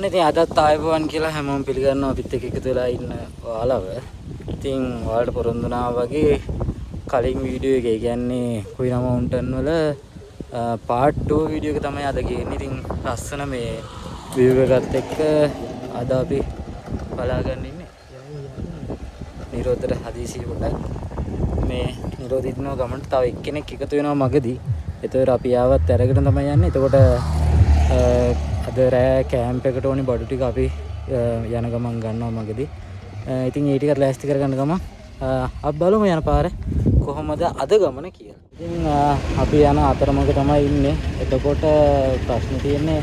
ඉතින් අදත් ආයුබෝවන් කියලා හැමෝම පිළිගන්නවා අපිත් එක්ක එකතු වෙලා ඉන්න ඔයාලව. ඉතින් ඔයාලට පොරොන්දුනා වගේ කලින් වීඩියෝ එකේ කියන්නේ කුයිනා මවුන්ටන් වල part 2 වීඩියෝ එක තමයි අද ගේන්නේ. ඉතින් ලස්සන මේ view එකත් එක්ක අද අපි බලාගන්න ඉන්නේ. නිරෝධට හදිසියෙ පොඩක් මේ නිරෝධිතනෝ ගමන්ට තව එක්කෙනෙක් එකතු වෙනවා මගදී. ඒතකොට අපි ආවත් අරගෙන තමයි යන්නේ. එතකොට අද රෑ කැම්ප් එකට ඕනි බඩු ටික අපි යන ගමන් ගන්නවා මගදී. ඉතින් ඒ ටිකත් ලෑස්ති කරගන්න ගමන් අපි බලමු යන පාරේ කොහොමද අද ගමන කියලා. ඉතින් අපි යන අතරමඟ තමයි ඉන්නේ. එතකොට ප්‍රශ්න තියෙන්නේ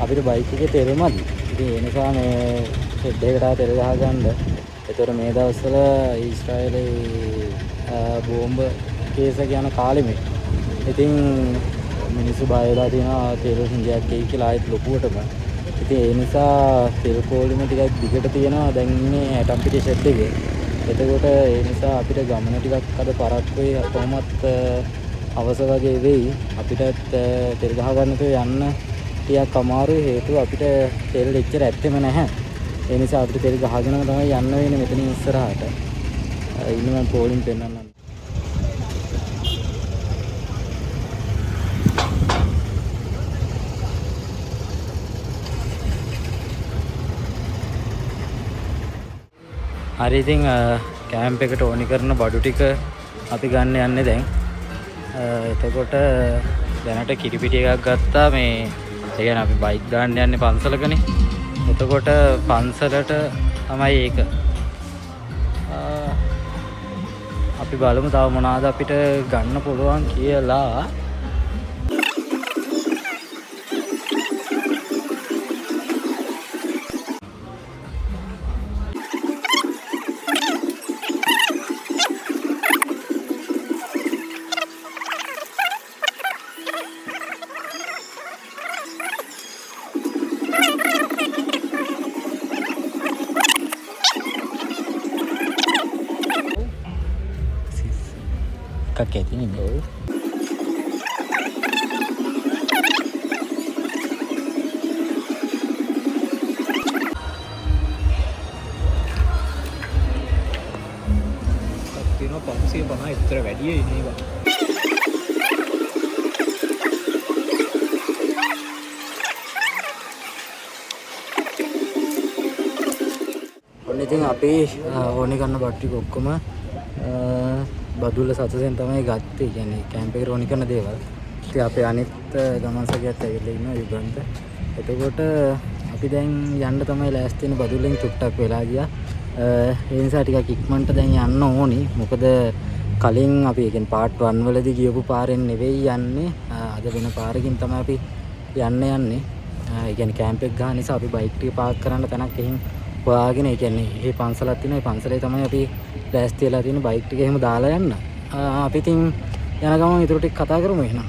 අපිට බයික් එකේ තෙල් මදි. ඉතින් ඒ නිසා මේ ෂෙඩ් එකට තෙල් ගහගන්න. ඒතර මේ දවස්වල ඊශ්‍රායලයේ බෝම්බ කේස් එක යන කාලෙ මේ. ඉතින් මිනිස්සු බය වෙලා තියෙනවා තෙල් හිඟයක් එයි කියලා ආයෙත් ලොකුවටම. ඉතින් ඒ නිසා තෙල් කෝලිම ටිකක් දිගට තියෙනවා. දැන් ඉන්නේ ඇටම් පිටේ ෂෙඩ් එකේ. එතකොට ඒ නිසා අපිට ගමන ටිකක් අද පරක් වෙයි. කොහොමත් අවස වගේ වෙයි. අපිට තෙල් ගහ ගන්න තෝ යන්න ටිකක් අමාරුයි. හේතුව අපිට තෙල් එච්චර ඇත්තෙම නැහැ. ඒ නිසා අපිට තෙල් ගහගෙනම තමයි යන්න වෙන්නේ මෙතනින් ඉස්සරහට. ඉන්න මම පොලින් පෙන්නන්නම්. හරි ඉතින් කැම්ප් එකට ඕනි කරන බඩු ටික අපි ගන්න යන්නේ දැන්. එතකොට දැනට කිරිපිටි එකක් ගත්තා. මේ ඒ කියන්නේ අපි බයික් දාන්න යන්නේ පන්සලකනේ. එතකොට පන්සලට තමයි ඒක. අපි බලමු තව මොනවාද අපිට ගන්න පුළුවන් කියලා. Kaget ini bro. Tino pangsi bana itra වැඩි ini bang. ඔන්න ඉතින් අපි ඕනේ කරන බට්ටි ඔක්කොම බදුල්ල සතසෙන් තමයි ගත්තේ. කියන්නේ කැම්ප් එකට ඕනි කරන දේවල්. ඉතින් අපේ අනිත් ගමන් සගයත් ඇවිල්ලා ඉන්නවා යුගන්ත. එතකොට අපි දැන් යන්න තමයි ලෑස්ති වෙන බදුල්ලෙන් චුට්ටක් වෙලා ගියා. ඒ නිසා ටිකක් ඉක්මනට දැන් යන්න ඕනි. මොකද කලින් අපි කියන්නේ part 1 වලදී ගියපු පාරෙන් නෙවෙයි යන්නේ. අද වෙන පාරකින් තමයි අපි යන්නේ. ඒ කියන්නේ කැම්ප් එක ගන්න නිසා අපි බයික් ටික පාක් කරන්න තැනක් එහෙන් හොයාගෙන ඒ කියන්නේ මේ පන්සලක් තියෙනවා. මේ පන්සලේ තමයි අපි ලෑස්ති වෙලා තියෙන බයික් ටික එහෙම දාලා යන්න. අපි ඉතින් යන ගමන් ඊටු ටික කතා කරමු එහෙනම්.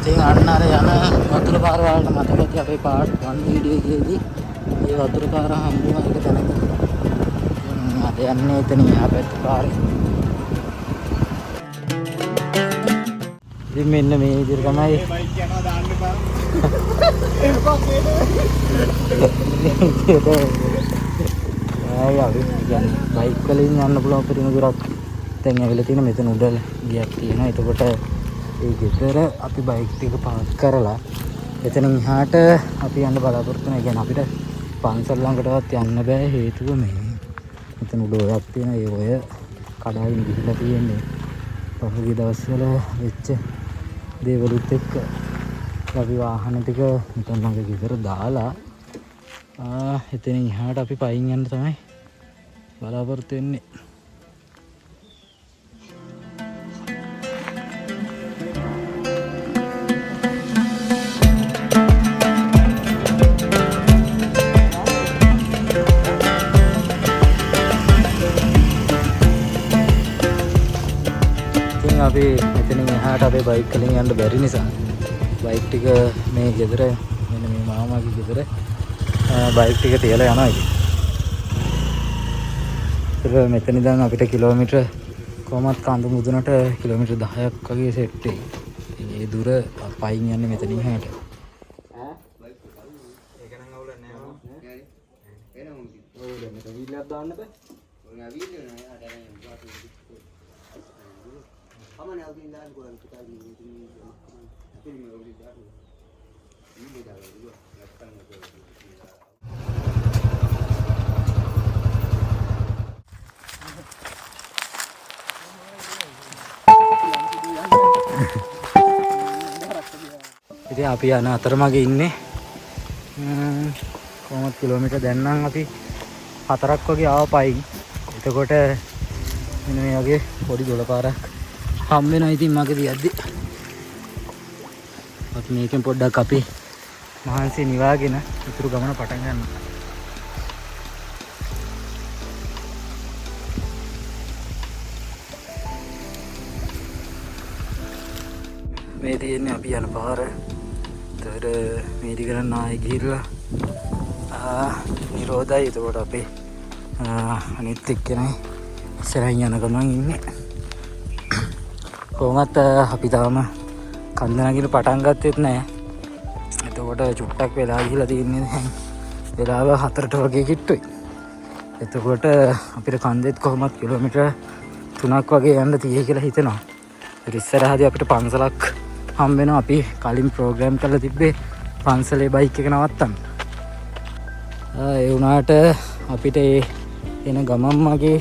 ඉතින් අන්න අර යන වතුර පාර වලට මතකයි අපේ part 1 වීඩියෝ එකේදී මේ වතුර පාර හම්බුනා එක තැනක. අද යන්නේ එතන අපේ පාරේ. ඉතින් මෙන්න මේ විදිහට තමයි බයික් යනවා දාන්න බා. අපි කියන්නේ බයික් වලින් යන්න පුළුවන් පරිම දුරක් දැන් ඇවිල්ලා තියෙන මෙතන උඩ ගියක් තියෙනවා. එතකොට ඒ ගෙදර අපි බයික් ටික පාක් කරලා එතනින් එහාට අපි යන්න බලාපොරොත්තු වෙනවා. කියන්නේ අපිට පන්සල් ළඟටවත් යන්න බෑ. හේතුව මේ මෙතන උඩ ඔයක් තියෙන ඒ ඔය කඩාවින් ගිහිලා තියෙන්නේ. පහුගිය දවස්වල වෙච්ච දේවලුත් එක්ක අපි වාහන ටික මෙතන මගේ ගෙදර දාලා එතනින් එහාට අපි පයින් යන්න තමයි බලාපොරොත්තු වෙන්නේ. අපි මෙතනින් එහාට අපේ බයික් වලින් යන්න බැරි නිසා බයික් ටික මේ ගෙදර මෙන්න මේ මාමාගේ ගෙදර බයික් ටික තියලා යනවා ඉතින්. ඒක මෙතන ඉඳන් අපිට කිලෝමීටර් කොහමත් කඳු මුදුනට කිලෝමීටර් 10ක් වගේ සෙට් වෙයි. ඒ දුර පයින් යන්නේ මෙතනින් එහාට. ඒක නම් අවුලක් නෑ මම. එනවා මම. ඔව් දැන් මෙතන වීලයක් දාන්න බෑ. ඔය වීලිය නෑ ආ දැන් Kamu nak pergi dalam kurang kita ni apa ni mau pergi dalam ini dalam juga datang ke ඉතින් අපි යන අතරමඟ ඉන්නේ කොහොමද කිලෝමීටර් දැන් නම් අපි 4ක් වගේ ආව පයින්. එතකොට මෙන්න මේ වගේ පොඩි දොළ පාරක් හම් වෙනවා ඉතින් මගදී යද්දි. අපි මේකෙන් පොඩ්ඩක් අපි මහන්සිය නිවාගෙන ඉතුරු ගමන පටන් ගන්නවා. මේ තියෙන්නේ අපි යන පාර. ඒතර මේ ටික නම් ආයෙ ගිහිල්ලා නිරෝධයි. එතකොට අපේ අනිත් එක්කෙනයි ඉස්සරහින් යන ගමන් ඉන්නේ. කොහොමත් අපි තාම කන්ද නගින්න පටන් ගත්තෙත් නෑ. එතකොට චුට්ටක් වෙලා ගිහිලා තින්නේ දැන් වෙලාව 4ට වගේ කිට්ටුයි. එතකොට අපිට කන්දෙත් කොහොමත් කිලෝමීටර් 3ක් වගේ යන්න තියෙයි කියලා හිතෙනවා. ඒත් ඉස්සරහදී අපිට පන්සලක් හම් වෙනවා. අපි කලින් ප්‍රෝග්‍රෑම් කරලා තිබ්බේ පන්සලේ බයික් එක නවත්තන්න. ඒ වුණාට අපිට එන ගමම්මගේ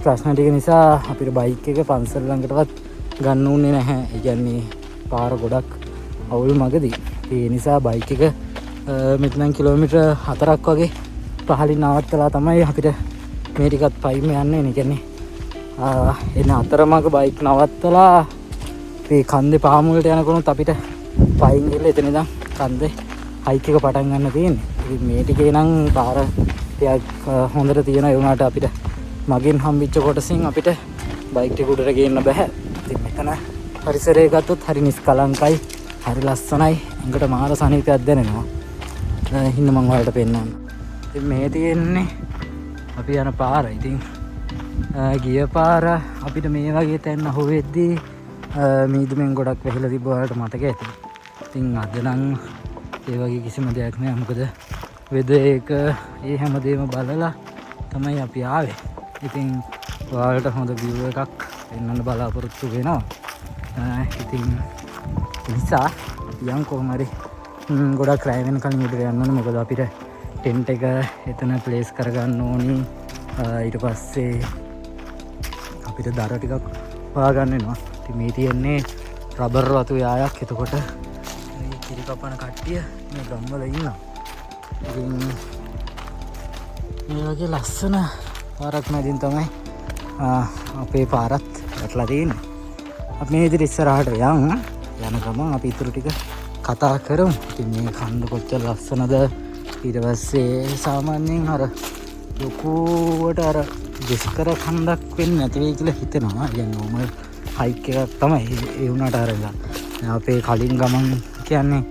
ප්‍රශ්න ටික නිසා අපිට බයික් එක පන්සල් ළඟටවත් ගන්න උන්නේ නැහැ. ඒ කියන්නේ පාර ගොඩක් අවුල් මගදී. ඒ නිසා බයික් එක මෙතන කිලෝමීටර් 4ක් වගේ පහලින් නවත්තලා තමයි අපිට මේ ටිකත් පයින් යන්නේ. ඒ කියන්නේ එන අතරමඟ බයික් නවත්තලා මේ කන්දේ පාමුලට යනකොනුත් අපිට පයින් ගිහලා එතන ඉඳන් කන්දේ හයික් එක පටන් ගන්න තියෙන්නේ. ඉතින් මේ ටිකේ නම් පාර ටිකක් හොඳට තියෙන ඒ වුණාට අපිට මගෙන් හම්බෙච්ච කොටසින් අපිට බයික් එක උඩට ගේන්න බෑ. ඉතින් මෙතන පරිසරය ගත්තොත් හරි නිස්කලංකයි, හරි ලස්සනයි. අඟට මාර සනීපයක් දැනෙනවා. හින්න මම ඔයාලට පෙන්නන්න. ඉතින් මේ තියෙන්නේ අපි යන පාර. ඉතින් ගිය පාර අපිට මේ වගේ තැන් අහුවෙද්දී මීදුමෙන් ගොඩක් වැහිලා තිබ්බ ඔයාලට මතක ඇති. ඉතින් අද නම් ඒ වගේ කිසිම දෙයක් නෑ. මොකද වෙද ඒක ඒ හැමදේම බලලා තමයි අපි ආවේ. ඉතින් ඔයාලට හොඳ view එකක් පෙන්වන්න බලාපොරොත්තු වෙනවා. ඉතින් නිසා යම් කොහොම හරි ගොඩක් රැ වෙනකන් උඩට යන්න ඕනේ. මොකද අපිට ටෙන්ට් එක එතන ප්ලේස් කරගන්න ඕනි. ඊට පස්සේ අපිට දර ටිකක් හොයාගන්න වෙනවා. ඉතින් මේ තියෙන්නේ රබර් වතු යායක්. එතකොට මේ කිරි කපන කට්ටිය මේ ගම්වල ඉන්නවා. ඉතින් මේ වගේ ලස්සන පාරක් මැදින් තමයි අපේ පාරත් වැටලා තියෙන්නේ. අපි මේ විදිහට ඉස්සරහට යන ගමන් අපි ඊටු ටික කතා කරමු. ඉතින් මේ කන්ද කොච්චර ලස්සනද. ඊට පස්සේ සාමාන්‍යයෙන් අර ලොකුවට අර දෙස්කර කන්දක් වෙන්නේ නැති වෙයි කියලා හිතෙනවා. يعني normal හයික් එකක් තමයි. ඒ වුණාට අර අපේ කලින් ගමන් කියන්නේ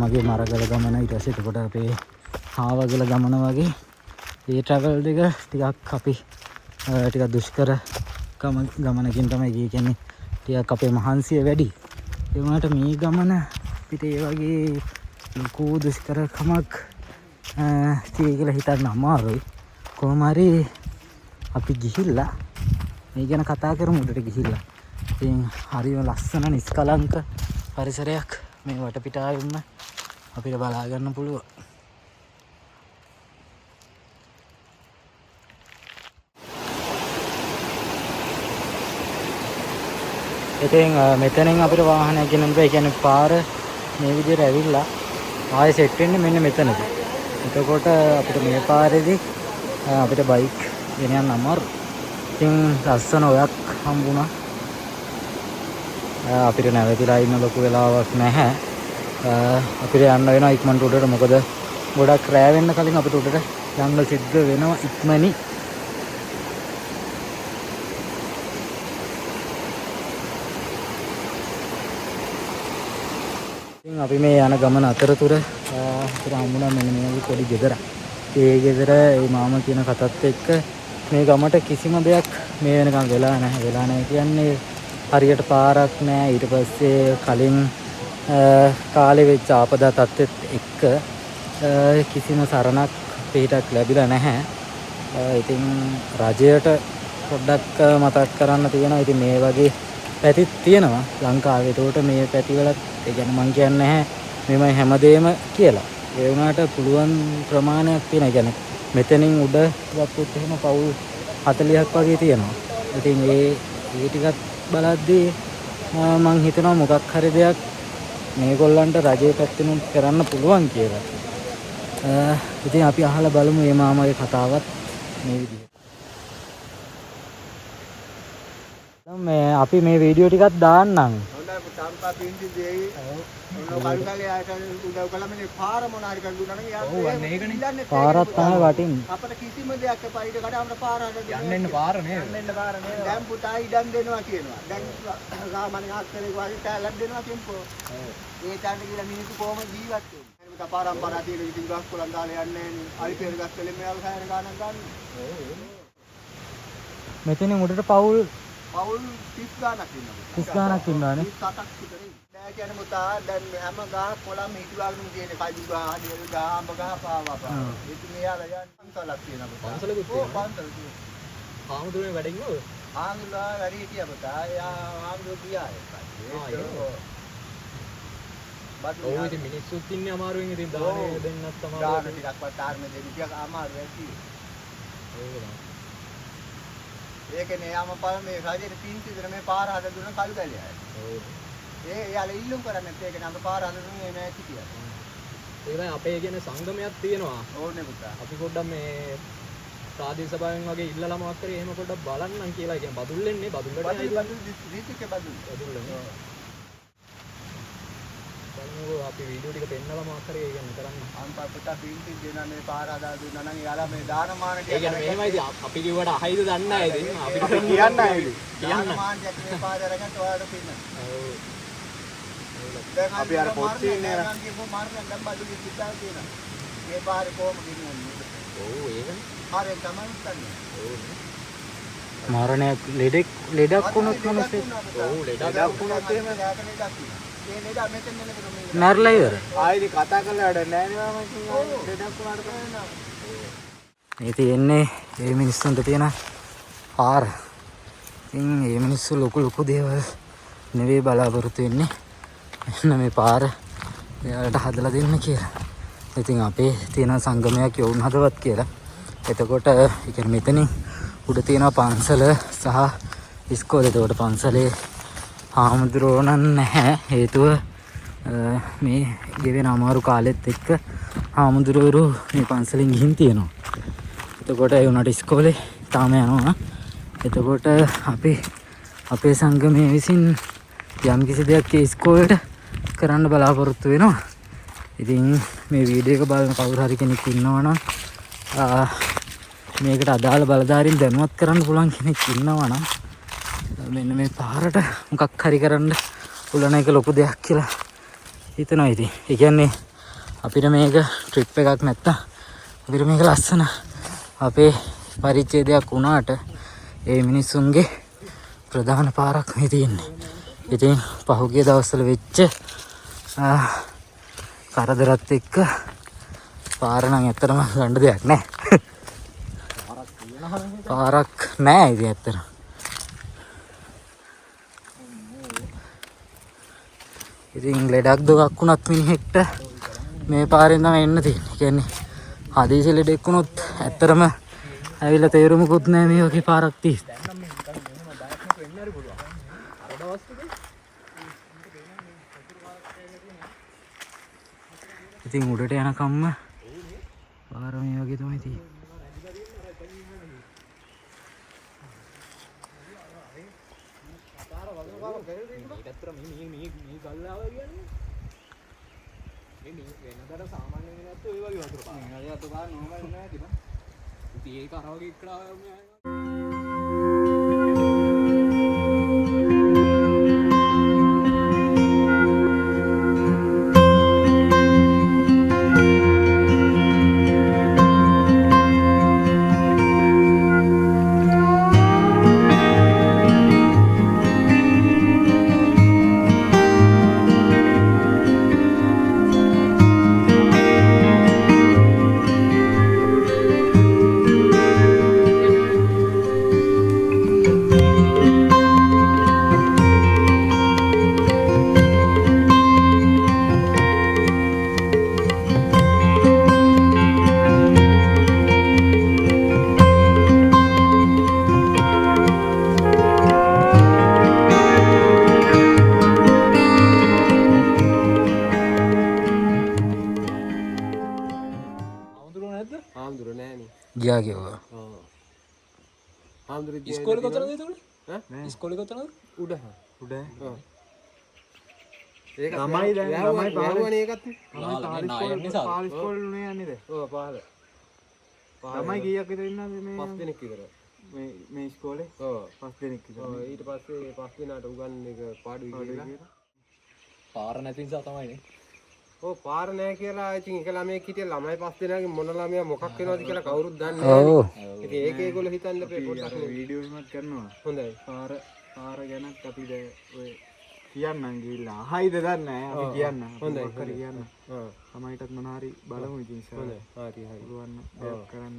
මගේ මරගල ගමන, ඊට පස්සේ එතකොට අපේ හාවගල ගමන වගේ ඒ ට්‍රැවල් දෙක ටිකක් අපි ටිකක් දුෂ්කර ගමනකින් තමයි ගියේ. කියන්නේ ටිකක් අපේ මහන්සිය වැඩි. ඒ වුණාට මේ ගමන අපිට ඒ වගේ ලොකු දුෂ්කරකමක් තියෙයි කියලා හිතන්න අමාරුයි. කොහොම හරි අපි ගිහිල්ලා මේ ගැන කතා කරමු උඩට ගිහිල්ලා. ඉතින් හරිම ලස්සන නිස්කලංක පරිසරයක් මේ වටපිටාවෙම අපිට බලා ගන්න පුළුවන්. ඉතින් මෙතනින් අපිට වාහනයක් ගෙනන්න බෑ. කියන්නේ පාර මේ විදිහට ඇවිල්ලා ආයෙ සෙට් වෙන්නේ මෙන්න මෙතනදී. එතකොට අපිට මේ පාරේදී අපිට බයික් ගෙන යන්න අමාරුයි. ඉතින් ලස්සන ඔයක් හම්බුණා. අපිට නැවතිලා ඉන්න ලොකු වෙලාවක් නැහැ. අපිට යන්න වෙනවා ඉක්මනට උඩට. මොකද ගොඩක් රෑ වෙන්න කලින් අපිට උඩට යන්න සිද්ධ වෙනවා ඉක්මනින්. ඉතින් අපි මේ යන ගමන අතරතුර අපිට හම්බුණා මෙන්න මේ පොඩි ගෙදරක්. ඒ ගෙදර ඒ මාමා කියන කතත් එක්ක මේ ගමට කිසිම දෙයක් මේ වෙනකන් වෙලා නැහැ කියන්නේ හරියට පාරක් නැහැ. ඊට පස්සේ කලින් කාලේ වෙච්ච ආපදා තත්ත්වෙත් එක්ක කිසිම සරණක් පිටක් ලැබිලා නැහැ. ඉතින් රජයට පොඩ්ඩක් මතක් කරන්න තියෙනවා. ඉතින් මේ වගේ පැතිත් තියෙනවා ලංකාවේ. ඒකට මේ පැතිවලත් ඒ කියන්නේ මං කියන්නේ නැහැ මෙමය හැමදේම කියලා. ඒ වුණාට පුළුවන් ප්‍රමාණයක් තියෙනවා. ඒ කියන්නේ මෙතනින් උඩ ගත්තොත් එහෙම පවුල් 40ක් වගේ තියෙනවා. ඉතින් ඒ ටිකත් බලද්දී මං හිතනවා මොකක් හරි දෙයක් මේගොල්ලන්ට රජයේ පැත්තෙන් කරන්න පුළුවන් කියලා. ඉතින් අපි අහලා බලමු මේ මාමාගේ කතාවත් මේ විදිහට. මේ අපි මේ වීඩියෝ ටිකක් දාන්නම්. හොඳයි පුතාම්පා පින්දි දෙයි. ඔන්න කල්කාලේ ආයතන උදව් කළා මේ පාර මොනාරි කර දුන්නා නම් යා. ඔව් අන්න ඒකනේ. පාරක් තමයි වටින්නේ. අපිට කිසිම දෙයක් එපා. ඊට කඩ අපිට පාර හදන්න යන්න පාර නේද? යන්න පාර නේද? දැන් පුතා ඉඩම් දෙනවා කියනවා. දැන් සාමාන්‍ය ආස්තරේ වගේ කැලක් දෙනවා කියනකෝ. ඒ තාන්න කියලා මිනිස්සු කොහොමද ජීවත් වෙන්නේ? පුතා පාරම්පරා තියෙන ඉතින් ගස් කොලන් දාලා යන්නේ නැහැ. අලි පෙර ගස් වලින් මේවල් කයන ගානක් ගන්න. මෙතනින් උඩට පවුල් 30 ගානක් ඉන්නවා. 30 ගානක් ඉන්නවානේ. 37ක් විතර. නෑ කියන්නේ පුතා දැන් හැම ගානක් කොළම හිටුවාගෙන තියෙන කයිදු ගහ, දියල් ගහ, අඹ ගහ පාවා. ඉතින් එයාලා යන්නේ පන්සලක් තියෙනවා පුතා. පන්සලකුත් ඔව් පන්සල තියෙනවා. ආමුදුරේ වැඩින් නෝ. ආමුදුරා වැඩි හිටියා පුතා. එයා ආමුදුර ගියා ඒක. ඔව් ඉතින් මිනිස්සුත් ඉන්නේ අමාරුවෙන් ඉතින් දානේ දෙන්නත් තමයි. දාන ටිකක්වත් ආර්මේ දෙන්න ටිකක් අමාරු ඇති. ඒකනේ යාම පාර මේ රජයේ පින්ති විතර මේ පාර හද දුන්න කළු බැලයයි. ඔව්. එයාලා ඉල්ලුම් කරන්නේ නැත්නම් ඒකනේ අපේ පාර හද දුන්නේ නෑ කිතියා. ඒකයි අපේ කියන සංගමයක් තියෙනවා. ඕනේ පුතා. අපි පොඩ්ඩක් මේ ප්‍රාදේශ සභාවෙන් වගේ ඉල්ලලා මොකක් කරේ එහෙම පොඩ්ඩක් බලන්නම් කියලා. කියන්නේ බදුල් එන්නේ බදුල්ලට රීතිකේ බදුල්. බලමු අපි වීඩියෝ ටික පෙන්නලා මොකක් කරේ කියන්නේ කරන්න. අම්පා පුතා පින්ති දෙන මේ පාර හදා දුන්නා නම් එයාලා මේ දානමාන ඒ කියන්නේ මෙහෙමයි අපි කිව්වට අහයිද දන්නේ නැහැ ඉතින් අපිට කියන්න ආයිද දානමානයක් මේ පාර අරගෙන ඔයාලට පින්න. ඔව්. අපි අර පොත් තියෙන්නේ නේද? මම මාර්ගයෙන් දැම්මා දුකේ සිතාව තියෙනවා. මේ පාරේ කොහොම ගෙනියන්නේ? ඔව් ඒකනේ. හරි තමයි උත්තරනේ. ඔව්. මරණයක් ලෙඩක් වුණොත් මිනිස්සු ඔව් ලෙඩක් වුණොත් එහෙම ඒ ලෙඩ මෙතෙන් නෙමෙයි මේ මැරලා ඉවරයි. ආයිද කතා කරලා වැඩ නැහැ නේ මම ලෙඩක් වුණාට පස්සේ. මේ තියෙන්නේ මේ මිනිස්සුන්ට තියෙන පාර. ඉතින් මේ මිනිස්සු ලොකු දේවල් නෙවෙයි බලාපොරොත්තු වෙන්නේ. මෙන්න මේ පාර එයාලට හදලා දෙන්න කියලා. ඉතින් අපේ තියෙන සංගමයක් යොවුන් හදවත් කියලා. එතකොට ඒ කියන්නේ මෙතනින් උඩ තියෙන පන්සල සහ ඉස්කෝලේ. එතකොට පන්සලේ හාමුදුරුවෝ නැහැ. හේතුව මේ ගෙවෙන අමාරු කාලෙත් එක්ක හාමුදුරුවෝ මේ පන්සලෙන් ගිහින් තියෙනවා. එතකොට ඒ උනාට ඉස්කෝලේ තාම යනවා. එතකොට අපි අපේ සංගමයේ විසින් යම් කිසි දෙයක් ඒ ඉස්කෝලේට කරන්න බලාපොරොත්තු වෙනවා. ඉතින් මේ වීඩියෝ එක බලන කවුරු හරි කෙනෙක් ඉන්නවා නම් මේකට අදාළ බලධාරීන් දැනුවත් කරන්න පුළුවන් කෙනෙක් ඉන්නවා නම් මෙන්න මේ පාරට මොකක් හරි කරන්න පුළුවන් එක ලොකු දෙයක් කියලා හිතනවා. ඉතින් ඒ කියන්නේ අපිට මේක ට්‍රිප් එකක් නැත්තම් අපිට මේක ලස්සන අපේ පරිච්ඡේදයක් වුණාට ඒ මිනිස්සුන්ගේ ප්‍රධාන පාරක් මේ තියෙන්නේ. ඉතින් පහුගිය දවස්වල වෙච්ච කරදරත් එක්ක පාර නම් ඇත්තටම ගන්න දෙයක් නැහැ. පාරක් නැහැ ඉතින් ඇත්තටම. ඉතින් ලෙඩක් දුකක් වුණත් මිනිහෙක්ට මේ පාරෙන් තමයි එන්න තියෙන්නේ. කියන්නේ හදිසි ලෙඩෙක් වුණොත් ඇත්තටම ඇවිල්ලා තේරුමකුත් නැහැ මේ වගේ පාරක් තියෙන්නේ. ඉතින් උඩට යනකම්ම පාර මේ වගේ තමයි තියෙන්නේ. ගියා කිව්වා. ඉස්කෝලේ කොතනද එතකොට? ඈ ඉස්කෝලේ කොතනද? උඩ. ඒක ළමයි පාරවනේ ඒකත් පාර ඉස්කෝලේ යන්නේ දැන්. ඔව් පාර. ළමයි කීයක් විතර ඉන්නවද මේ? 5 දෙනෙක් විතර. මේ ඉස්කෝලේ? ඔව් 5 දෙනෙක් විතර. ඔව් ඊට පස්සේ 5 දෙනාට උගන්වන එක පාඩුයි කියලා. පාර නැති නිසා තමයිනේ. ඔව් පාර නැහැ කියලා ඉතින් එක ළමයෙක් හිටිය ළමයි 5 දෙනාගේ මොන ළමයා මොකක් වෙනවද කියලා කවුරුත් දන්නේ නැහැ. ඔව්. ඉතින් ඒක ඒගොල්ලෝ හිතන්න පොඩ්ඩක් වීඩියෝ එකක් කරනවා. හොඳයි. පාර ගැනත් අපි දැන් ඔය කියන්නම් ගිහිල්ලා අහයිද දන්නේ නැහැ අපි කියන්න. හොඳයි. හරි කියන්න. ඔව්. ළමයිටත් මොන හරි බලමු ඉතින් ඉස්සරහ. හොඳයි. හරි. ගුවන් දෙයක් කරන්න.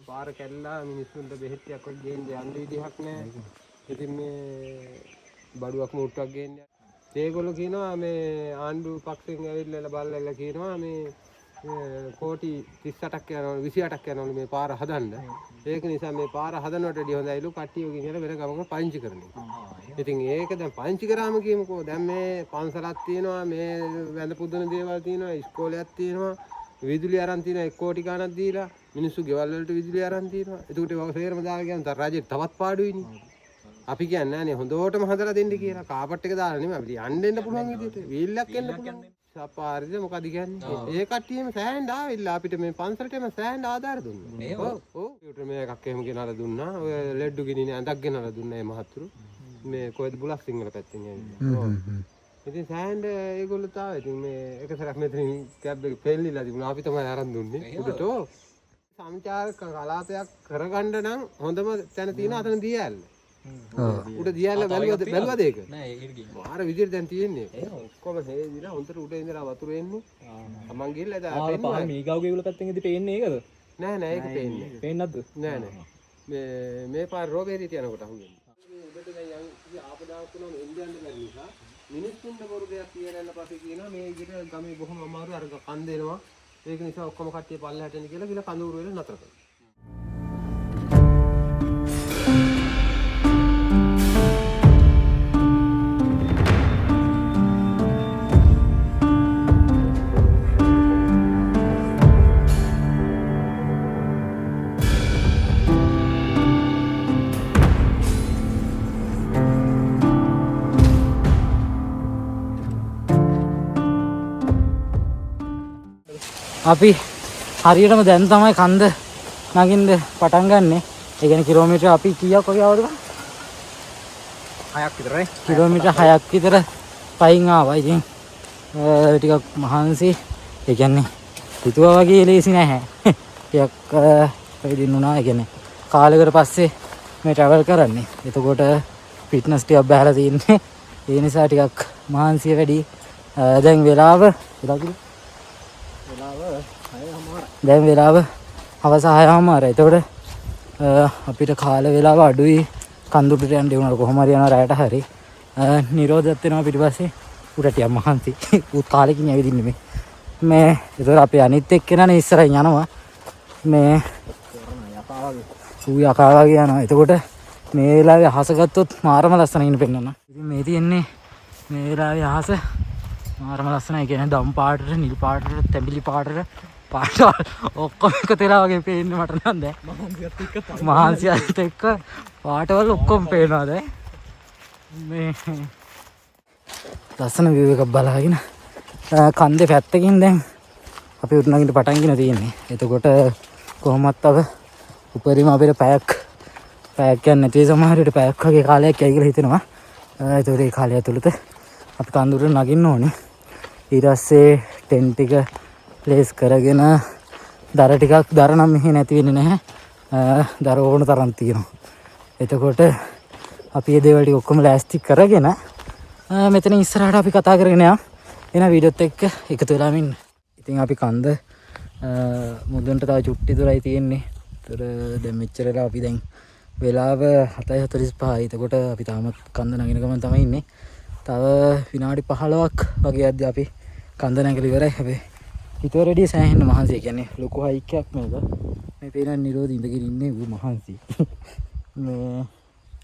පාර කැල්ලා මිනිස්සුන්ට බෙහෙත්යක් වගේ ගේන්න යන්න විදිහක් නැහැ. ඉතින් මේ බඩුවක් මුට්ටුවක් ගේන්න ඒගොල්ලෝ කියනවා මේ ආණ්ඩු පක්ෂයෙන් ඇවිල්ලා බලලා කියනවා මේ කෝටි 38ක් යනවා 28ක් යනවලු මේ පාර හදන්න. ඒක නිසා මේ පාර හදනවට වඩා හොඳයිලු කට්ටිය ඔකින් කියලා වෙන ගමක පංචි කරන එක. ඉතින් ඒක දැන් පංචි කරාම කියමුකෝ දැන් මේ පන්සලක් තියෙනවා මේ වැඳ පුදන දේවල් තියෙනවා ඉස්කෝලයක් තියෙනවා විදුලි අරන් තියෙනවා 1 කෝටි ගණක් දීලා මිනිස්සු ගෙවල් වලට විදුලි අරන් තියෙනවා. ඒකට ඒක සේරම දාලා ගියන් තර රජෙට තවත් පාඩුයිනේ. අපි කියන්නේ නැහැ නේ හොඳටම හදලා දෙන්න කියලා. කාපට් එක දාලා නෙමෙයි අපිට යන්න දෙන්න පුළුවන් විදිහට. වීල්ලක් එන්න පුළුවන්. සපාරිද මොකද කියන්නේ? ඒ කට්ටියම සෑහෙන් ආවිල්ලා අපිට මේ පන්සලටම සෑහෙන් ආධාර දුන්නා. ඔව්. ඔව්. ඊට මේ එකක් එහෙම ගෙනලා දුන්නා. ඔය ලෙඩ්ඩු ගිනින ඇඳක් ගෙනලා දුන්නා මේ මහත්තුරු. මේ කොහෙද බුලස් සිංහල පැත්තෙන් ඇවිල්ලා. ඔව්. ඉතින් සෑහෙන් ඒගොල්ලෝ තාම ඉතින් මේ එක සැරයක් මෙතනින් කැබ් එක ෆෙල්ලිලා තිබුණා. අපි තමයි අරන් දුන්නේ. උඩට ඔව්. සංචාරක කලාපයක් කරගන්න නම් හොඳම තැන තියෙන අතන දියැල්ල. උඩ දියැල්ල බැලුවද ඒක? නෑ ඒක ගිහින්. මාර විදියට දැන් තියෙන්නේ. ඔක්කොම හේදිලා හොන්තර උඩ ඉඳලා වතුර එන්නේ. මං ගිහලා දැන් පෙන්නවා. මීගාවගේ උල පැත්තෙන් ඉඳි පේන්නේ ඒකද? නෑ නෑ ඒක පේන්නේ. පේන්නේ නැද්ද? නෑ නෑ. මේ පාර රෝබේරියට යනකොට අහුවෙන්නේ. උඩට දැන් යන් ආපදාවක් තුනම ඉන්දියානු බැරි නිසා මිනිස්සුන්ට බොරු දෙයක් කියලා යන පස්සේ කියනවා මේ විදිහට ගමේ බොහොම අමාරු අර කන් දෙනවා. ඒක නිසා ඔක්කොම කට්ටිය පල්ලෙහාට එන්න කියලා ගිහලා කඳවුරු වෙල නතර කරනවා. අපි හරියටම දැන් තමයි කන්ද නගින්න පටන් ගන්නෙ. ඒ කියන්නේ කිලෝමීටර අපි කීයක් වගේ ආවද? 6ක් විතරයි. කිලෝමීටර 6ක් විතර පයින් ආවා. ඉතින් ටිකක් මහන්සි. ඒ කියන්නේ හිතුවා වගේ ලේසි නැහැ. ටිකක් වෙදින් උනා. ඒ කියන්නේ කාලයකට පස්සේ මේ ට්‍රැවල් කරන්නේ. එතකොට ෆිට්නස් ටිකක් බහලා තියෙන්නේ. ඒ නිසා ටිකක් මහන්සිය වැඩි. දැන් වෙලාව දැන් වෙලාව හවස 6:00. එතකොට අපිට කාල වෙලාව අඩුයි. කන්දුටට යන්න උනර කොහොම හරි යනවා රැයට හරි. නිරෝධයත් වෙනවා පිටිපස්සේ. උඩට යන්න මහන්සි. උත් කාලෙකින් ඇවිදින්නේ මේ. ඒතකොට අපි අනිත් එක්කෙනානේ ඉස්සරහින් යනවා. මේ යකා වගේ යනවා. එතකොට මේ වෙලාවේ අහස ගත්තොත් මාරම ලස්සන ඉන්න පෙන්නනවා. ඉතින් මේ තියෙන්නේ මේ වෙලාවේ අහස මාරම ලස්සනයි. කියන්නේ දම් පාටට, නිල් පාටට, තැඹිලි පාටට පාට ඔක්කොම එකතු වෙලා වගේ පේන්නේ මට නම් දැන්. මහන්සියත් එක්ක පාටවල ඔක්කොම පේනවා දැන්. මේ ලස්සන view එකක් බලාගෙන කන්දේ පැත්තකින් දැන් අපි උඩනගින්න පටන් ගෙන තියෙන්නේ. එතකොට කොහොමත් අව උපරිම අපිට පැයක් කියන්නේ නැති සමහර විට පැයක් වගේ කාලයක් යයි කියලා හිතෙනවා. ඒතකොට ඒ කාලය ඇතුළත අපි කන්දුරට නගින්න ඕනේ. ඊට පස්සේ ටෙන්ට් ටික ප්ලේස් කරගෙන දර ටිකක් දර නම් මෙහෙ නැති වෙන්නේ නැහැ. දර ඕන තරම් තියෙනවා. එතකොට අපි මේ දේවල් ටික ඔක්කොම ලෑස්ති කරගෙන මෙතන ඉස්සරහට අපි කතා කරගෙන යමු. එන වීඩියෝත් එක්ක එකතු වෙලාම ඉන්න. ඉතින් අපි කන්ද මුදුන්ට තව චුට්ටි දුරයි තියෙන්නේ. ඒතර දැන් මෙච්චර වෙලා අපි දැන් වෙලාව 7:45යි. එතකොට අපි තාමත් කන්ද නගින ගමන් තමයි ඉන්නේ. තව විනාඩි 15ක් වගේ යද්දී අපි කන්ද නැගලා ඉවරයි. හැබැයි හිතුවරදී සෑහෙන මහන්සි. කියන්නේ ලොකු හයික් එකක් මේක. මේ පේන නිරෝධ ඉඳගෙන ඉන්නේ ඌ මහන්සි. මේ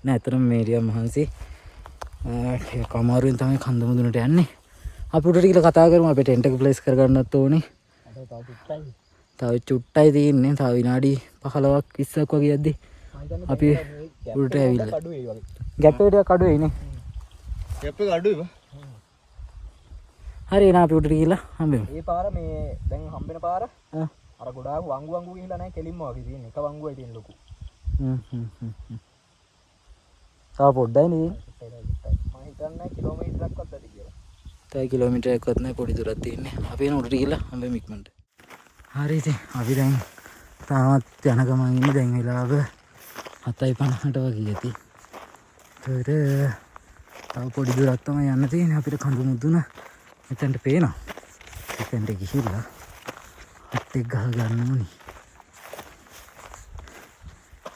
නැතරම මේරියා මහන්සි. කමාරුවෙන් තමයි කන්ද මුදුනට යන්නේ. අපි උඩට ගිහලා කතා කරමු. අපි ටෙන්ට් එක ප්ලේස් කරගන්නත් ඕනේ. තව චුට්ටයි තියෙන්නේ. තව විනාඩි 15ක් 20ක් වගේ යද්දී අපි උඩට ඇවිල්ලා. ගැප් එක ටිකක් අඩු වෙයිනේ. ගැප් එක අඩුයි බා. හරි එන අපි උඩට ගිහලා හම්බෙමු. මේ පාර මේ දැන් හම්බෙන පාර අර ගොඩාක් වංගු ගිහිලා නැහැ කෙලින්ම වගේ තියෙන එක වංගුවයි තියෙන ලොකු. තව පොඩ්ඩයි නේ. මම හිතන්නේ කිලෝමීටරයක්වත් ඇති කියලා. තව කිලෝමීටරයක්වත් නැහැ පොඩි දුරක් තියෙන්නේ. අපි එන උඩට ගිහලා හම්බෙමු ඉක්මනට. හරි ඉතින් අපි දැන් තාමත් යන ගමන් ඉන්නේ. දැන් වෙලාව 7:50ට වගේ ඇති. ඒතර තව පොඩි දුරක් තමයි යන්න තියෙන්නේ. අපිට කඳු මුදුන මෙතනට පේනවා. එතනට ගිහිල්ලා හත් එක් ගහ ගන්න ඕනි.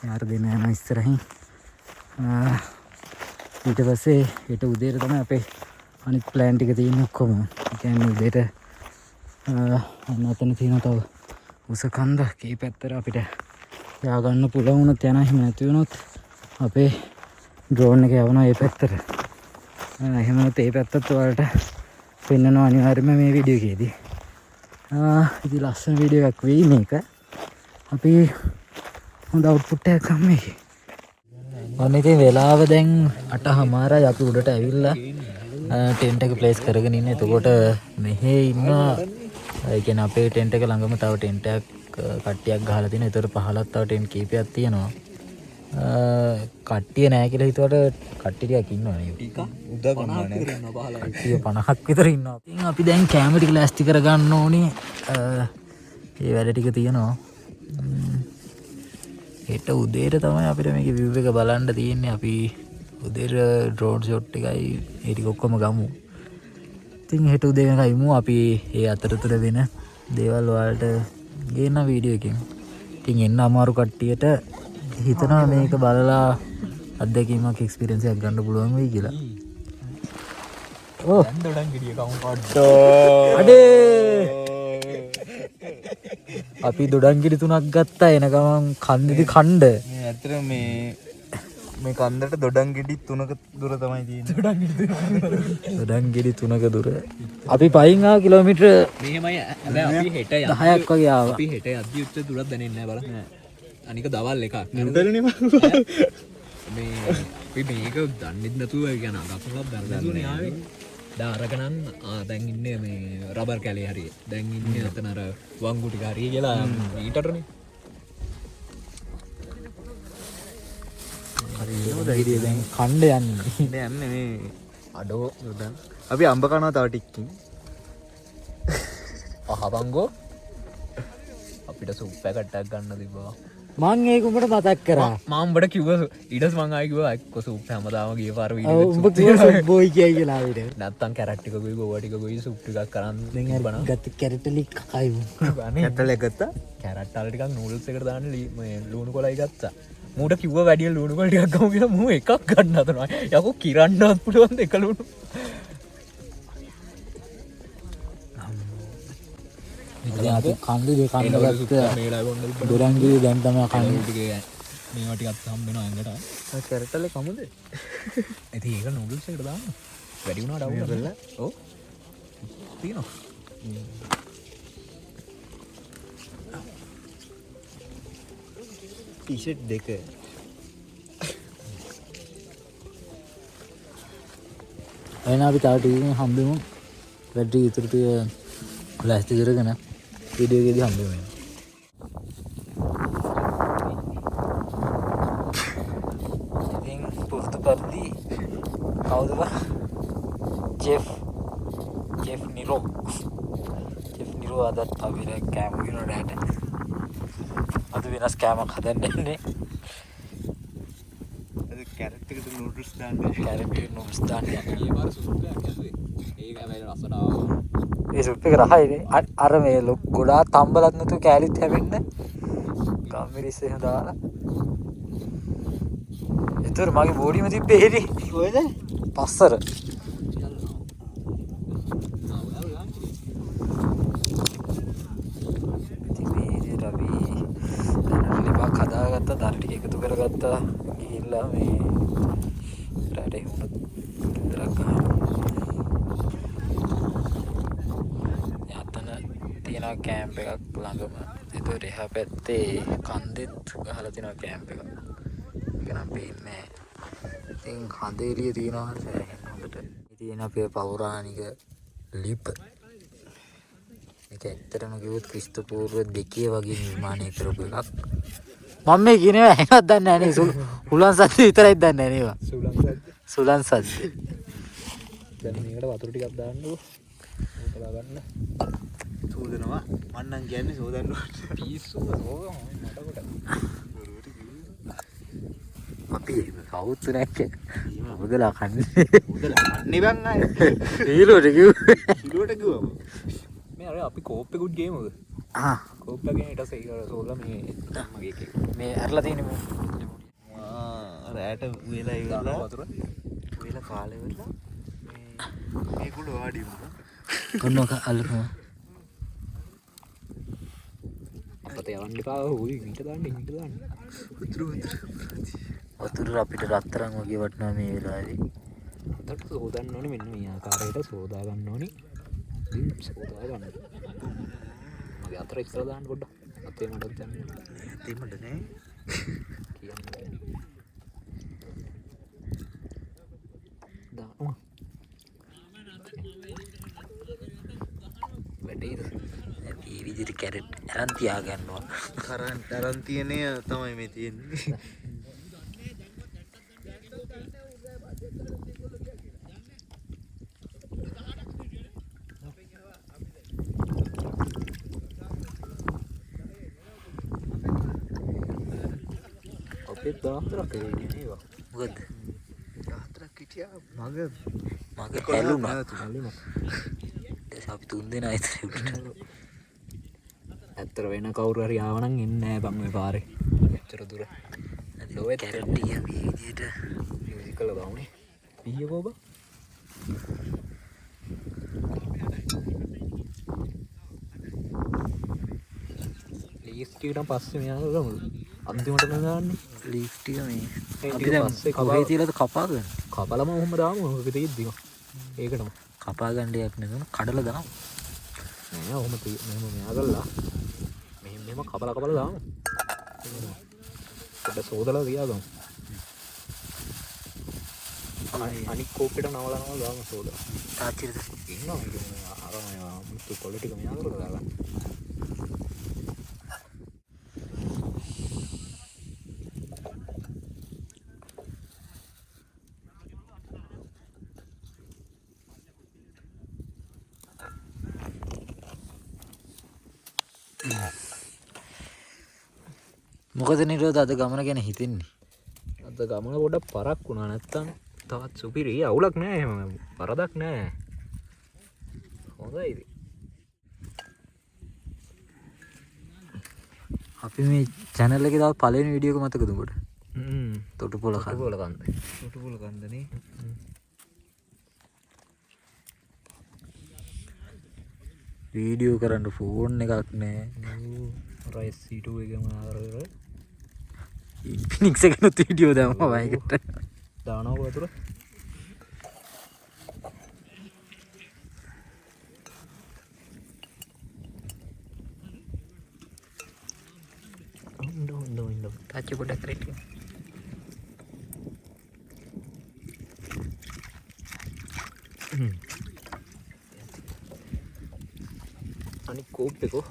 යාර දෙන යන ඉස්සරහින් ඊට පස්සේ ඊට උදේට තමයි අපේ අනිත් ප්ලෑන් ටික තියෙන්නේ ඔක්කොම. ඒ කියන්නේ උදේට අතන තියෙන තව උස කන්ද කී පැත්තට අපිට යා ගන්න පුළුවන් වුණත් යනවා. එහෙම නැති වුණොත් අපේ ඩ්‍රෝන් එක යවනවා ඒ පැත්තට. එහෙම නැත්නම් ඒ පැත්තත් ඔයාලට පෙන්වනවා අනිවාර්යයෙන්ම මේ වීඩියෝ එකේදී. ඉතින් ලස්සන වීඩියෝ එකක් වෙයි මේක. අපි හොඳ අවුට්පුට් එකක් ගමු මේකේ. අන්න ඉතින් වෙලාව දැන් 8:00යි. අපි උඩට ඇවිල්ලා ටෙන්ට් එක ප්ලේස් කරගෙන ඉන්නේ. එතකොට මෙහෙ ඉන්නවා. ඒ කියන්නේ අපේ ටෙන්ට් එක ළඟම තව ටෙන්ට් එකක් කට්ටියක් ගහලා තියෙනවා. ඒතර පහලක් තව ටෙන්ට් කීපයක් තියෙනවා. කට්ටිය නැහැ කියලා හිතුවට කට්ටිය ටිකක් ඉන්නවා නේද? ටික උදා ගන්නවා නේද? 50ක් විතර ඉන්නවා. ඉතින් අපි දැන් කැමරා ටික ලෑස්ති කරගන්න ඕනේ. මේ වැඩ ටික තියෙනවා. හෙට උදේට තමයි අපිට මේකේ view එක බලන්න තියෙන්නේ. අපි උදේට drone shot එකයි ඒ ටික ඔක්කොම ගමු. ඉතින් හෙට උදේ වෙනකම් අපි ඒ අතරතුර වෙන දේවල් වලට ගේන වීඩියෝ එකකින්. ඉතින් එන්න අමාරු කට්ටියට හිතනවා මේක බලලා අත්දැකීමක් එක්ස්පීරියන්ස් එකක් ගන්න පුළුවන් වෙයි කියලා. ඕ දොඩන් ගෙඩිය කවුන්ට් අඩේ අපි දොඩංගිරි 3ක් ගත්තා. එන ගමන් කන්දේදී කණ්ඩ. මේ ඇත්තට මේ කන්දට දොඩංගිඩි 3ක දුර තමයි තියෙන්නේ. දොඩංගිරි 3ක දුර. අපි පයින් ආ කිලෝමීටර මෙහෙමයි. හැබැයි අපි හෙට 10ක් වගේ ආවා. අපි හෙට යද්දි උච්ච දුරක් දැනෙන්නේ නැහැ බලන්න. අනික දවල් එකක්. නුතරනේ මේ අපි මේක දන්නෙත් නැතුව කියන අගක්වත් දන්නේ ආවේ. දැන් අරගෙන දැන් ඉන්නේ මේ රබර් කැලේ හරිය. දැන් ඉන්නේ අතන අර වංගු ටික හරිය කියලා ඊටටනේ. හරි දැන් කණ්ඩ යන්නේ. යන්නේ මේ අඩෝ දොඩන්. අපි අම්බ කනවා තව ටිකකින්. අහවංගෝ අපිට සුප් පැකට්ටක් ගන්න තිබ්බා. මං ඒක උඹට මතක් කරා. මම උඹට කිව්වා ඊටස් මං ආයි කිව්වා එක්ක සුප් හැමදාම ගිය පාර උඹ කිව්වා බොයි කියයි කියලා ආවිද. නැත්තම් කැරට් ටික ගොයි ගෝවා ටික ගොයි සුප් ටිකක් කරන් දැන් අර ගත්ත කැරටලි කකයි වුන්. ඇත්තල ගත්තා. කැරට් වල ටිකක් නූඩල්ස් එකට දාන්න මේ ලුණු කොලයි ගත්තා. මූට කිව්වා වැඩි ලුණු කොල ටිකක් ගමු කියලා මූ එකක් ගන්න හදනවා. යකෝ කිරන්නවත් පුළුවන් දෙක ලුණු. ඉතින් අපි කන්දේ කන්න ගත්ත දොරංගිරි දැන් තමයි කන්නේ. මේවා ටිකක් හම්බ වෙනවා ඇඟට. කැරටලේ කමුද? ඉතින් ඒක නූඩල්ස් එකට දාන්න. වැඩි වුණාට අවුල නැහැ. ඔව්. තියෙනවා. ටීෂර්ට් දෙක. එහෙනම් අපි තව ටිකකින් හම්බෙමු. බැටරි ඉතුරු ටික ලෑස්ති කරගෙන වීඩියෝ එකේදී හම්බෙමු. ඉතින් පුරුදු පරිදි කවුද බා? ජෙෆ් නිරෝ අදත් අපිට කෑම ගෙනන රැට. අද වෙනස් කෑමක් හදන්න යන්නේ. අද කැරට් එකට නූඩල්ස් දාන්න. කැරට් එක නූඩල්ස් දාන්න යන්නේ. මේ පාර සුප් එකක් ඇදුවේ. ඒක හැබැයි රසට ආවා. ඒ සුප් එක රහයිනේ. අර මේ ගොඩාක් තම්බලත් නැතුව කෑලිත් හැවෙන්න. කම්මිරිස් එහෙම දාලා. ඒතර මගේ බෝඩියම තිබ්බේ එහෙදි. කොහෙද? පස්සර. හදාගත්තා දර ටික එකතු කරගත්තා ගිහිල්ලා මේ රටේ වුණත් විතරක් ගහනවා. යතන තියෙනවා කැම්ප් එකක් ළඟම. ඒතකොට එහා පැත්තේ කන්දෙත් ගහලා තියෙනවා කැම්ප් එකක්. ඒක නම් පේන්නේ. ඉතින් කන්ද එළිය තියෙනවා සෑහෙන හොඳට. ඉතින් අපේ පෞරාණික ලිප. මේක ඇත්තටම කිව්වොත් ක්‍රිස්තු පූර්ව 2 වගේ නිර්මාණය කරපු එකක්. මම මේ කියනවා එහෙමත් දන්නේ නැහැ නේ. හුලන් සද්ද විතරයි දන්නේ නැහැ නේවා. සුලන් සද්ද. දැන් මේකට වතුර ටිකක් දාන්නකො. ඒක දාගන්න. සෝදනවා. මන්නම් කියන්නේ සෝදන්න ඕනේ. පිස්සු ඕවා මට කොට. අපි කවුත් නැක්කේ. උදලා කන්නේ. උදලා කන්නේ බං අය. ඊළොට කිව්වේ. කිලෝට කිව්වම. මේ අර අපි කෝප් එකකුත් ගේමුද? කෝප් එකෙන් ඊට පස්සේ ඒක සෝලා මේ මගේ එකේ. මේ අරලා තියෙන මේ රැට උයලා ඉවරලා වතුර. උයලා කාලේ ඉවරලා මේ කුඩ වාඩි වුණා. කොන්නක අල්ලපුවා. අපත යවන්න එපා. උයි ඊට දාන්න. වතුර අපිට රත්තරන් වගේ වටනවා මේ වෙලාවේ. අතට සෝදන්න ඕනේ මෙන්න මේ ආකාරයට සෝදා ගන්න ඕනේ. සෝදා ගන්න. මගේ අතර ඉස්සර දාන්න පොඩ්ඩක්. අතේ මඩක් දැම්ම. දෙමඩ නේ. කියන්නේ. දානවා. වැඩේද? මේ විදිහට කැරට් අරන් තියා ගන්නවා. කරන්ට් අරන් තියෙනේ තමයි මේ තියෙන්නේ. අපේ දාහතරක් එන්නේ නේවා. මොකද? දාහතරක් හිටියා මගේ හැලුණා. හැලුණා. දැන් අපි 3 දෙනා ඉතින් උඩට. ඇත්තට වෙන කවුරු හරි ආවනම් එන්නේ නැහැ බං මේ පාරේ. එච්චර දුර. ලෝවෙ කැරට් ටික මේ විදිහට මියුසිකල් දාන්නේ. පීයකෝ බං. ලිස්ට් එකට පස්සේ මෙයා ගමු. අන්තිමට දාන්නේ. ලිෆ්ට් එක මේ ඒ අපි ටික දැන් පස්සේ කොහේ තියලාද කපාගෙන? කපලම ඔහොම දාමු. ඔක තියෙද්දිම. ඒකටම. කපා ගන්න දෙයක් නෙවෙයි කඩලා දාමු. නෑ ඔහොම මෙහෙම මෙයා ගල්ලා. මෙහෙම කපලා දාමු. පොඩ්ඩක් සෝදලා තියාගමු. අනික් කෝප්පෙට නවලා දාමු සෝදලා. තාච්චිද? ඉන්නවා ඒක අර මුතු කොළ ටික මෙයා කරලා දාගන්න. මොකද නිරෝධ අද ගමන ගැන හිතෙන්නේ? අද ගමන පොඩ්ඩක් පරක් වුණා නැත්තම් තවත් සුපිරි අවුලක් නෑ එහෙම වරදක් නෑ. හොඳයි ඉතින්. අපි මේ channel එකේ දාපු පළවෙනි වීඩියෝ එක මතකද උඹට? තොටුපොළ කන්ද. තොටුපොළ කන්දනේ. වීඩියෝ කරන්න ෆෝන් එකක් නෑ. රයිස් C2 එකම ආරවල ඉන්ෆිනික්ස් එකේ වීඩියෝ දාමම වයිකට. දානවා වතුර. ආච්චි පොඩක් කරේට. අනිත් කෝප් එකෝ.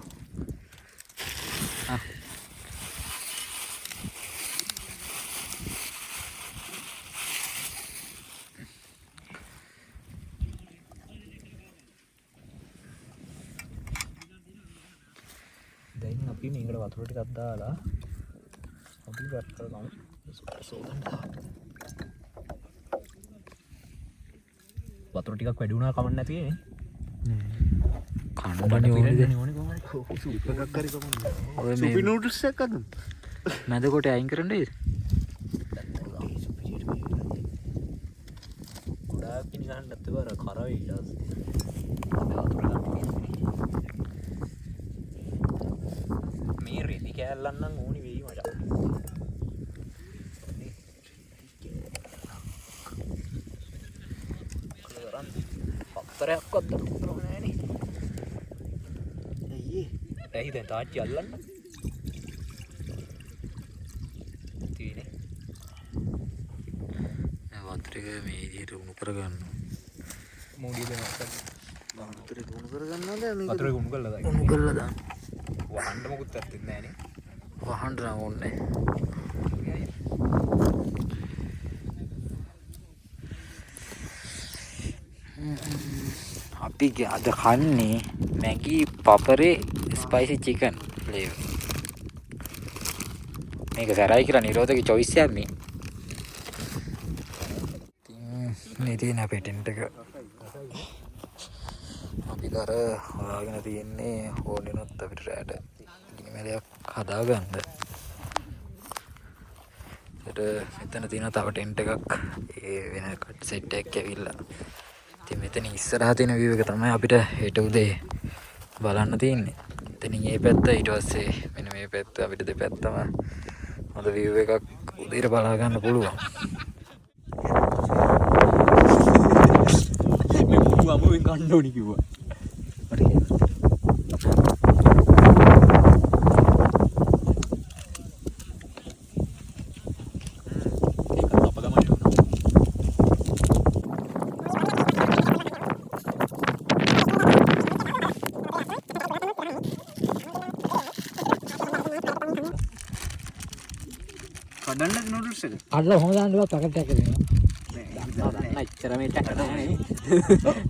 දැන් අපි මේකට වතුර ටිකක් දාලා අපි ගත් කරගමු. සෝදන්න. වතුර ටිකක් වැඩි වුණා කමක් නැති නේ. කණ්ඩනේ ඕනේ කොහොමද? සුප් එකක් හරි කොහොමද? ඔය සුපි මේ නූඩල්ස් එකක් අද. මැද කොට අයින් කරන්නද? ගොඩාක් පිනිගන්න නැත්නම් බර කරවි ඊට පස්සේ. මේ රෙදි කෑල්ලන් නම් ඕනි වෙයි මචං. හතරක්වත් දරුණු නෑනේ. ඇයි දැන් තාච්චි අල්ලන්න? තියෙන්නේ. වතුරක මේ විදිහට උණු කරගන්න. මොඩිය දෙනවා. වතුරේ උණු කරගන්නවද මේක? වතුරේ උණු කරලා දාන්න. උණු කරලා දාන්න. වහන්න මොකුත් ඇත්තේ නෑනේ. වහන්න නම් ඕනේ. අපි අද කන්නේ මැගී පපරේ ස්පයිසි චිකන් ෆ්ලේවර්. මේක සරයි කියලා නිරෝධක චොයිස් එකක් නේ. ඉතින් මේ තියෙන අපේ ටෙන්ට් එක අපි කර හොයාගෙන තියෙන්නේ ඕනෙනොත් අපිට රැට ගිනිමැලයක් හදාගන්න. මෙතන තියෙන තව ටෙන්ට් එකක් ඒ වෙන කට් සෙට් එකක් ඇවිල්ලා. ඉතින් මෙතන ඉස්සරහා තියෙන view එක තමයි අපිට හෙට උදේ බලන්න තියෙන්නේ. එතනින් මේ පැත්ත ඊට පස්සේ මෙන්න මේ පැත්ත අපිට දෙපැත්තම හොඳ view එකක් උදේට බලා ගන්න පුළුවන්. මේ මුතු අමුවෙන් ගන්න ඕනි කිව්වා. කඩන්නද නූඩල්ස් එක? අල්ල හොම දාන්නවා පැකට් එකක් දෙනවා. නෑ ඉච්චර මේ ටැක් නෑනේ.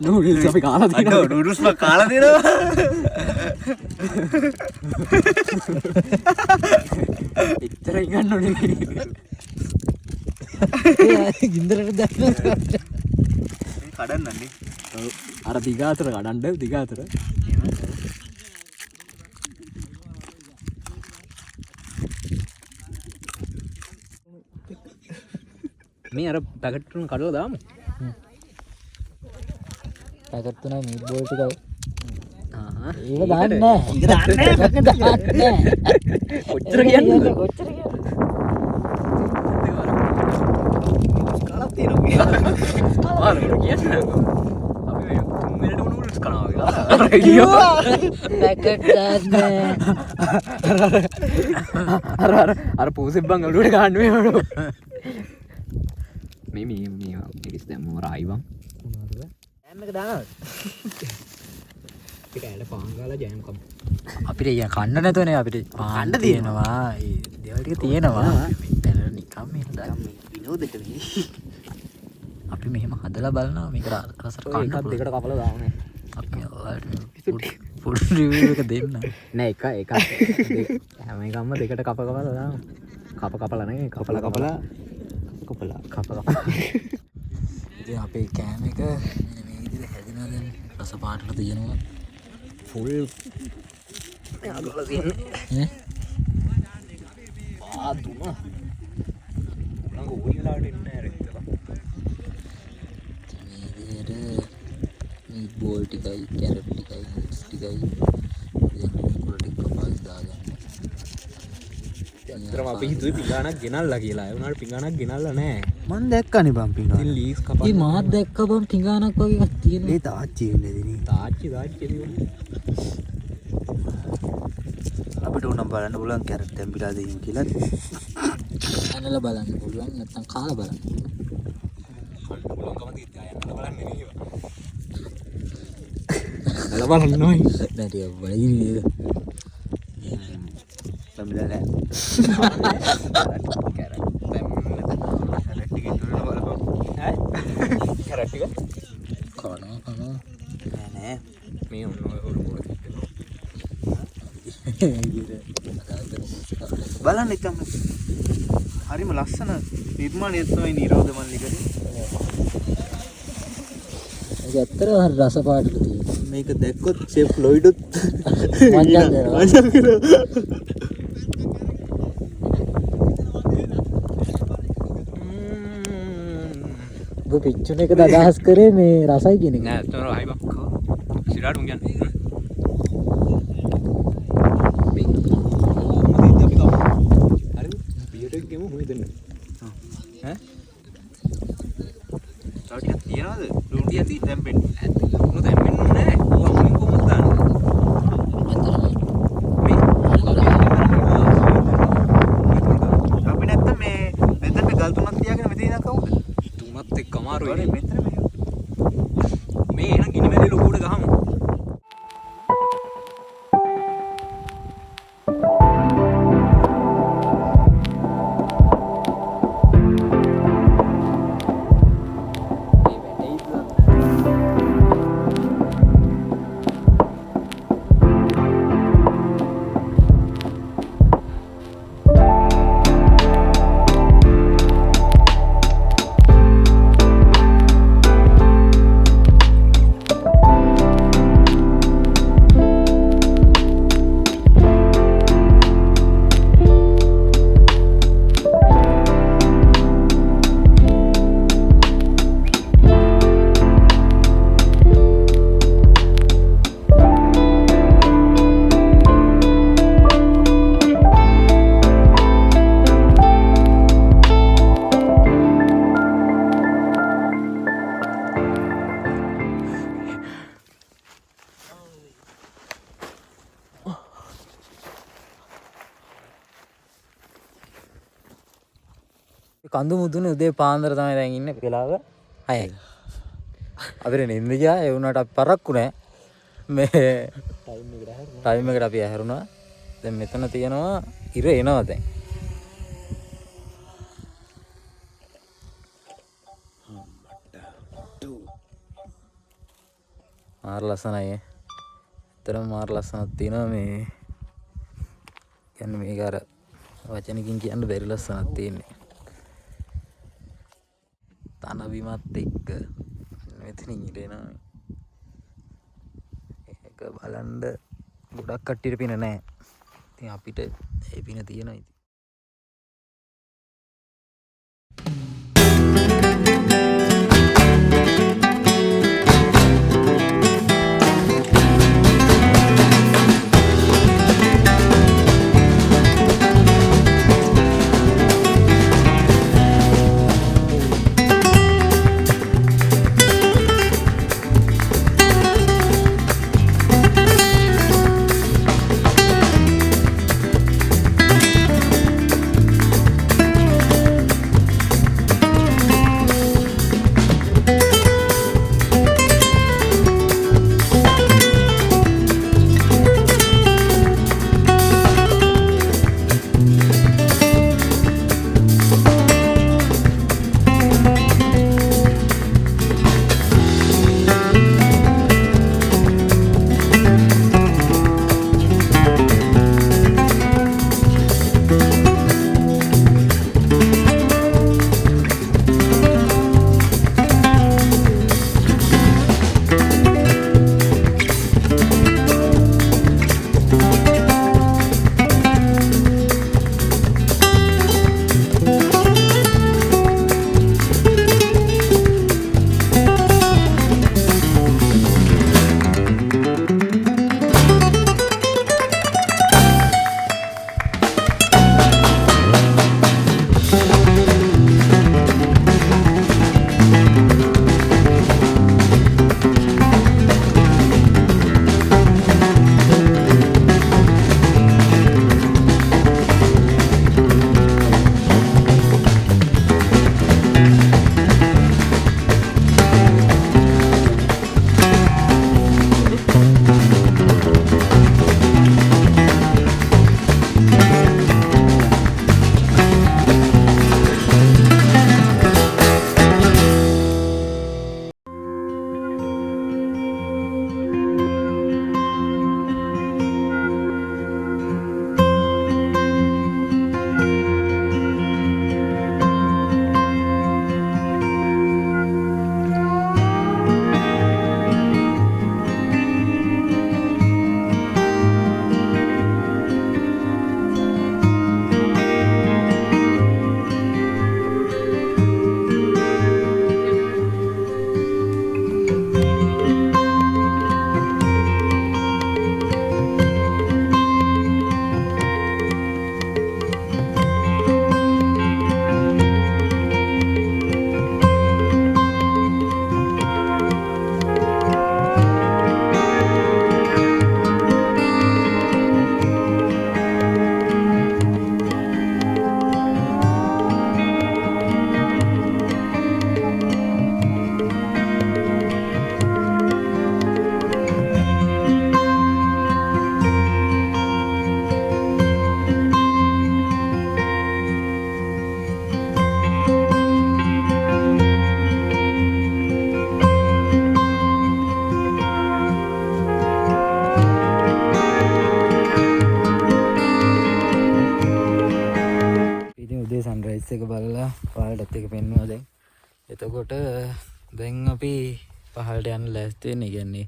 නූඩල්ස් අපි කාලා තියෙනවා. අද නූඩල්ස් මම කාලා දෙනවා. ඉච්චර ඉගන්න ඕනේ. ඒ ගින්දරට දැම්මා. කඩන්නන්නේ. අර දිගාතර කඩන්න දිගාතර. මේ අර පැකට් තුන කඩලා දාමු. පැකට් තුනයි මීට් බෝල් ටිකයි. ඒක දාන්නේ නැහැ. ඒක දාන්නේ නැහැ. කොච්චර කියන්නේ? කොච්චර කියන්නේ? කාලක් තියෙනවා. ආරෝ කියන්නේ. අපි මේ 3 මිනිට නූඩල්ස් කනවා කියලා. පැකට් දාන්නේ. අර පූසෙබ්බන් ඔලුවට ගන්න වෙනවලු. මේ ඉරිස් දැම්මම රායිවම්. මොනවද? ජෑම් එක දානවද? අපිට ඇල පාන් ගාලා ජෑම් කමු. අපිට ඉතින් කන්න නැතුවනේ අපිට පාන්න තියෙනවා. ඒ දේවල් ටික තියෙනවා. මෙතන නිකම් මෙහෙම විනෝදෙට මේ. අපි මෙහෙම හදලා බලනවා මේක රසට කන්න එකක් දෙකට කපලා දාන්නේ. අපි ඔයාලට ෆුල් රිවිව් එක දෙන්න. නෑ එකක් හැම එකක්ම දෙකට කපලා දාමු. කපලා නෙවෙයි කපලා ඉතින් අපේ කෑම එක මෙන්න මේ විදිහට හැදෙනවා දැන් රස පාටට තියෙනවා. ෆුල් යාගල තියෙන්නේ. ආදුම. උලංග ওই වෙලාවට ඉන්නේ නැහැ රෙද්දලා. මේ විදිහට මීට් බෝල් ටිකයි කැරට් ටිකයි නට්ස් ටිකයි දැන් කුල ටික කපාස් දාගන්න. ඇත්තටම අපි හිතුවේ පිඟානක් ගෙනල්ලා කියලා. ඒ වුණාට පිඟානක් ගෙනල්ලා නැහැ. මන් දැක්කනේ බම් පිඟාන. ඉතින් ලීස් කපන්න. ඉතින් මාත් දැක්ක බම් පිඟානක් වගේ එකක් තියෙනවා. ඒ තාච්චි ඉන්නේ දිනේ. තාච්චි දිනුනේ. අපිට උනම් බලන්න පුළුවන් කැරට් තැම්පිලා දෙයින් කියලා. ඇනලා බලන්න පුළුවන් නැත්නම් කාලා බලන්න. පුළුවන්කම තියෙනවා යන්න බලන්න නෙවෙයි. බලන්න ඕයි. නැටි බලන්නේ. සම්බලලා. කැරට් ටික කනවා. නෑ මේ ඔන්න ඔය හොරු බලන්න ඉතින් හරිම ලස්සන නිර්මාණයක් තමයි නිරෝධ මල්ලිකේ. ඒක ඇත්තටම හරි රස පාටට තියෙනවා. මේක දැක්කොත් ෂෙෆ් ලොයිඩුත් මංජන් දෙනවා. ඔබ පිච්චුන එකද අදහස් කරේ මේ රසයි කියන එක. නෑ අතන හයි බක්කෝ සිරාට උන් යන්නේ හරිද ගේමු මොකද දෙන්න ඈ තාටියක් තියනවද ලුණු තියති දැම්පෙන්න ලුණු දැම්මෙන්න නෑ ඔව් අමුණින් කොහොමද දාන්නේ අපි නැත්තම් මේ මෙතන ගල් තුනක් තියාගෙන මෙතන ඉඳන් කවුද තුමත් එක්ක අමාරුයි මෙතන මේ එන ගිනි මැලේ ලොකුවට ගහමු කඳු මුදුනේ උදේ පාන්දර තමයි දැන් ඉන්නේ වෙලාව 6යි. අපිට නිින්ද ගියා ඒ වුණාට අපි පරක්කු නෑ. මේ ටයිම් එකට අපි ඇහැරුණා. දැන් මෙතන තියෙනවා ඉර එනවා දැන්. මාර ලස්සනයි. ඇත්තටම මාර ලස්සනක් තියෙනවා මේ. කියන්නේ මේක අර වචනකින් කියන්න බැරි ලස්සනක් තියෙන්නේ. තන බිමත් එක්ක මෙතනින් ඉරෙනවා. ඒක බලන්න ගොඩක් කට්ටියට පින නැහැ. ඉතින් අපිට ඒ පින තියෙනවා ඉතින්. ඔයාලටත් එක පෙන්වුවා දැන්. එතකොට දැන් අපි පහළට යන්න ලෑස්ති වෙන්නේ. කියන්නේ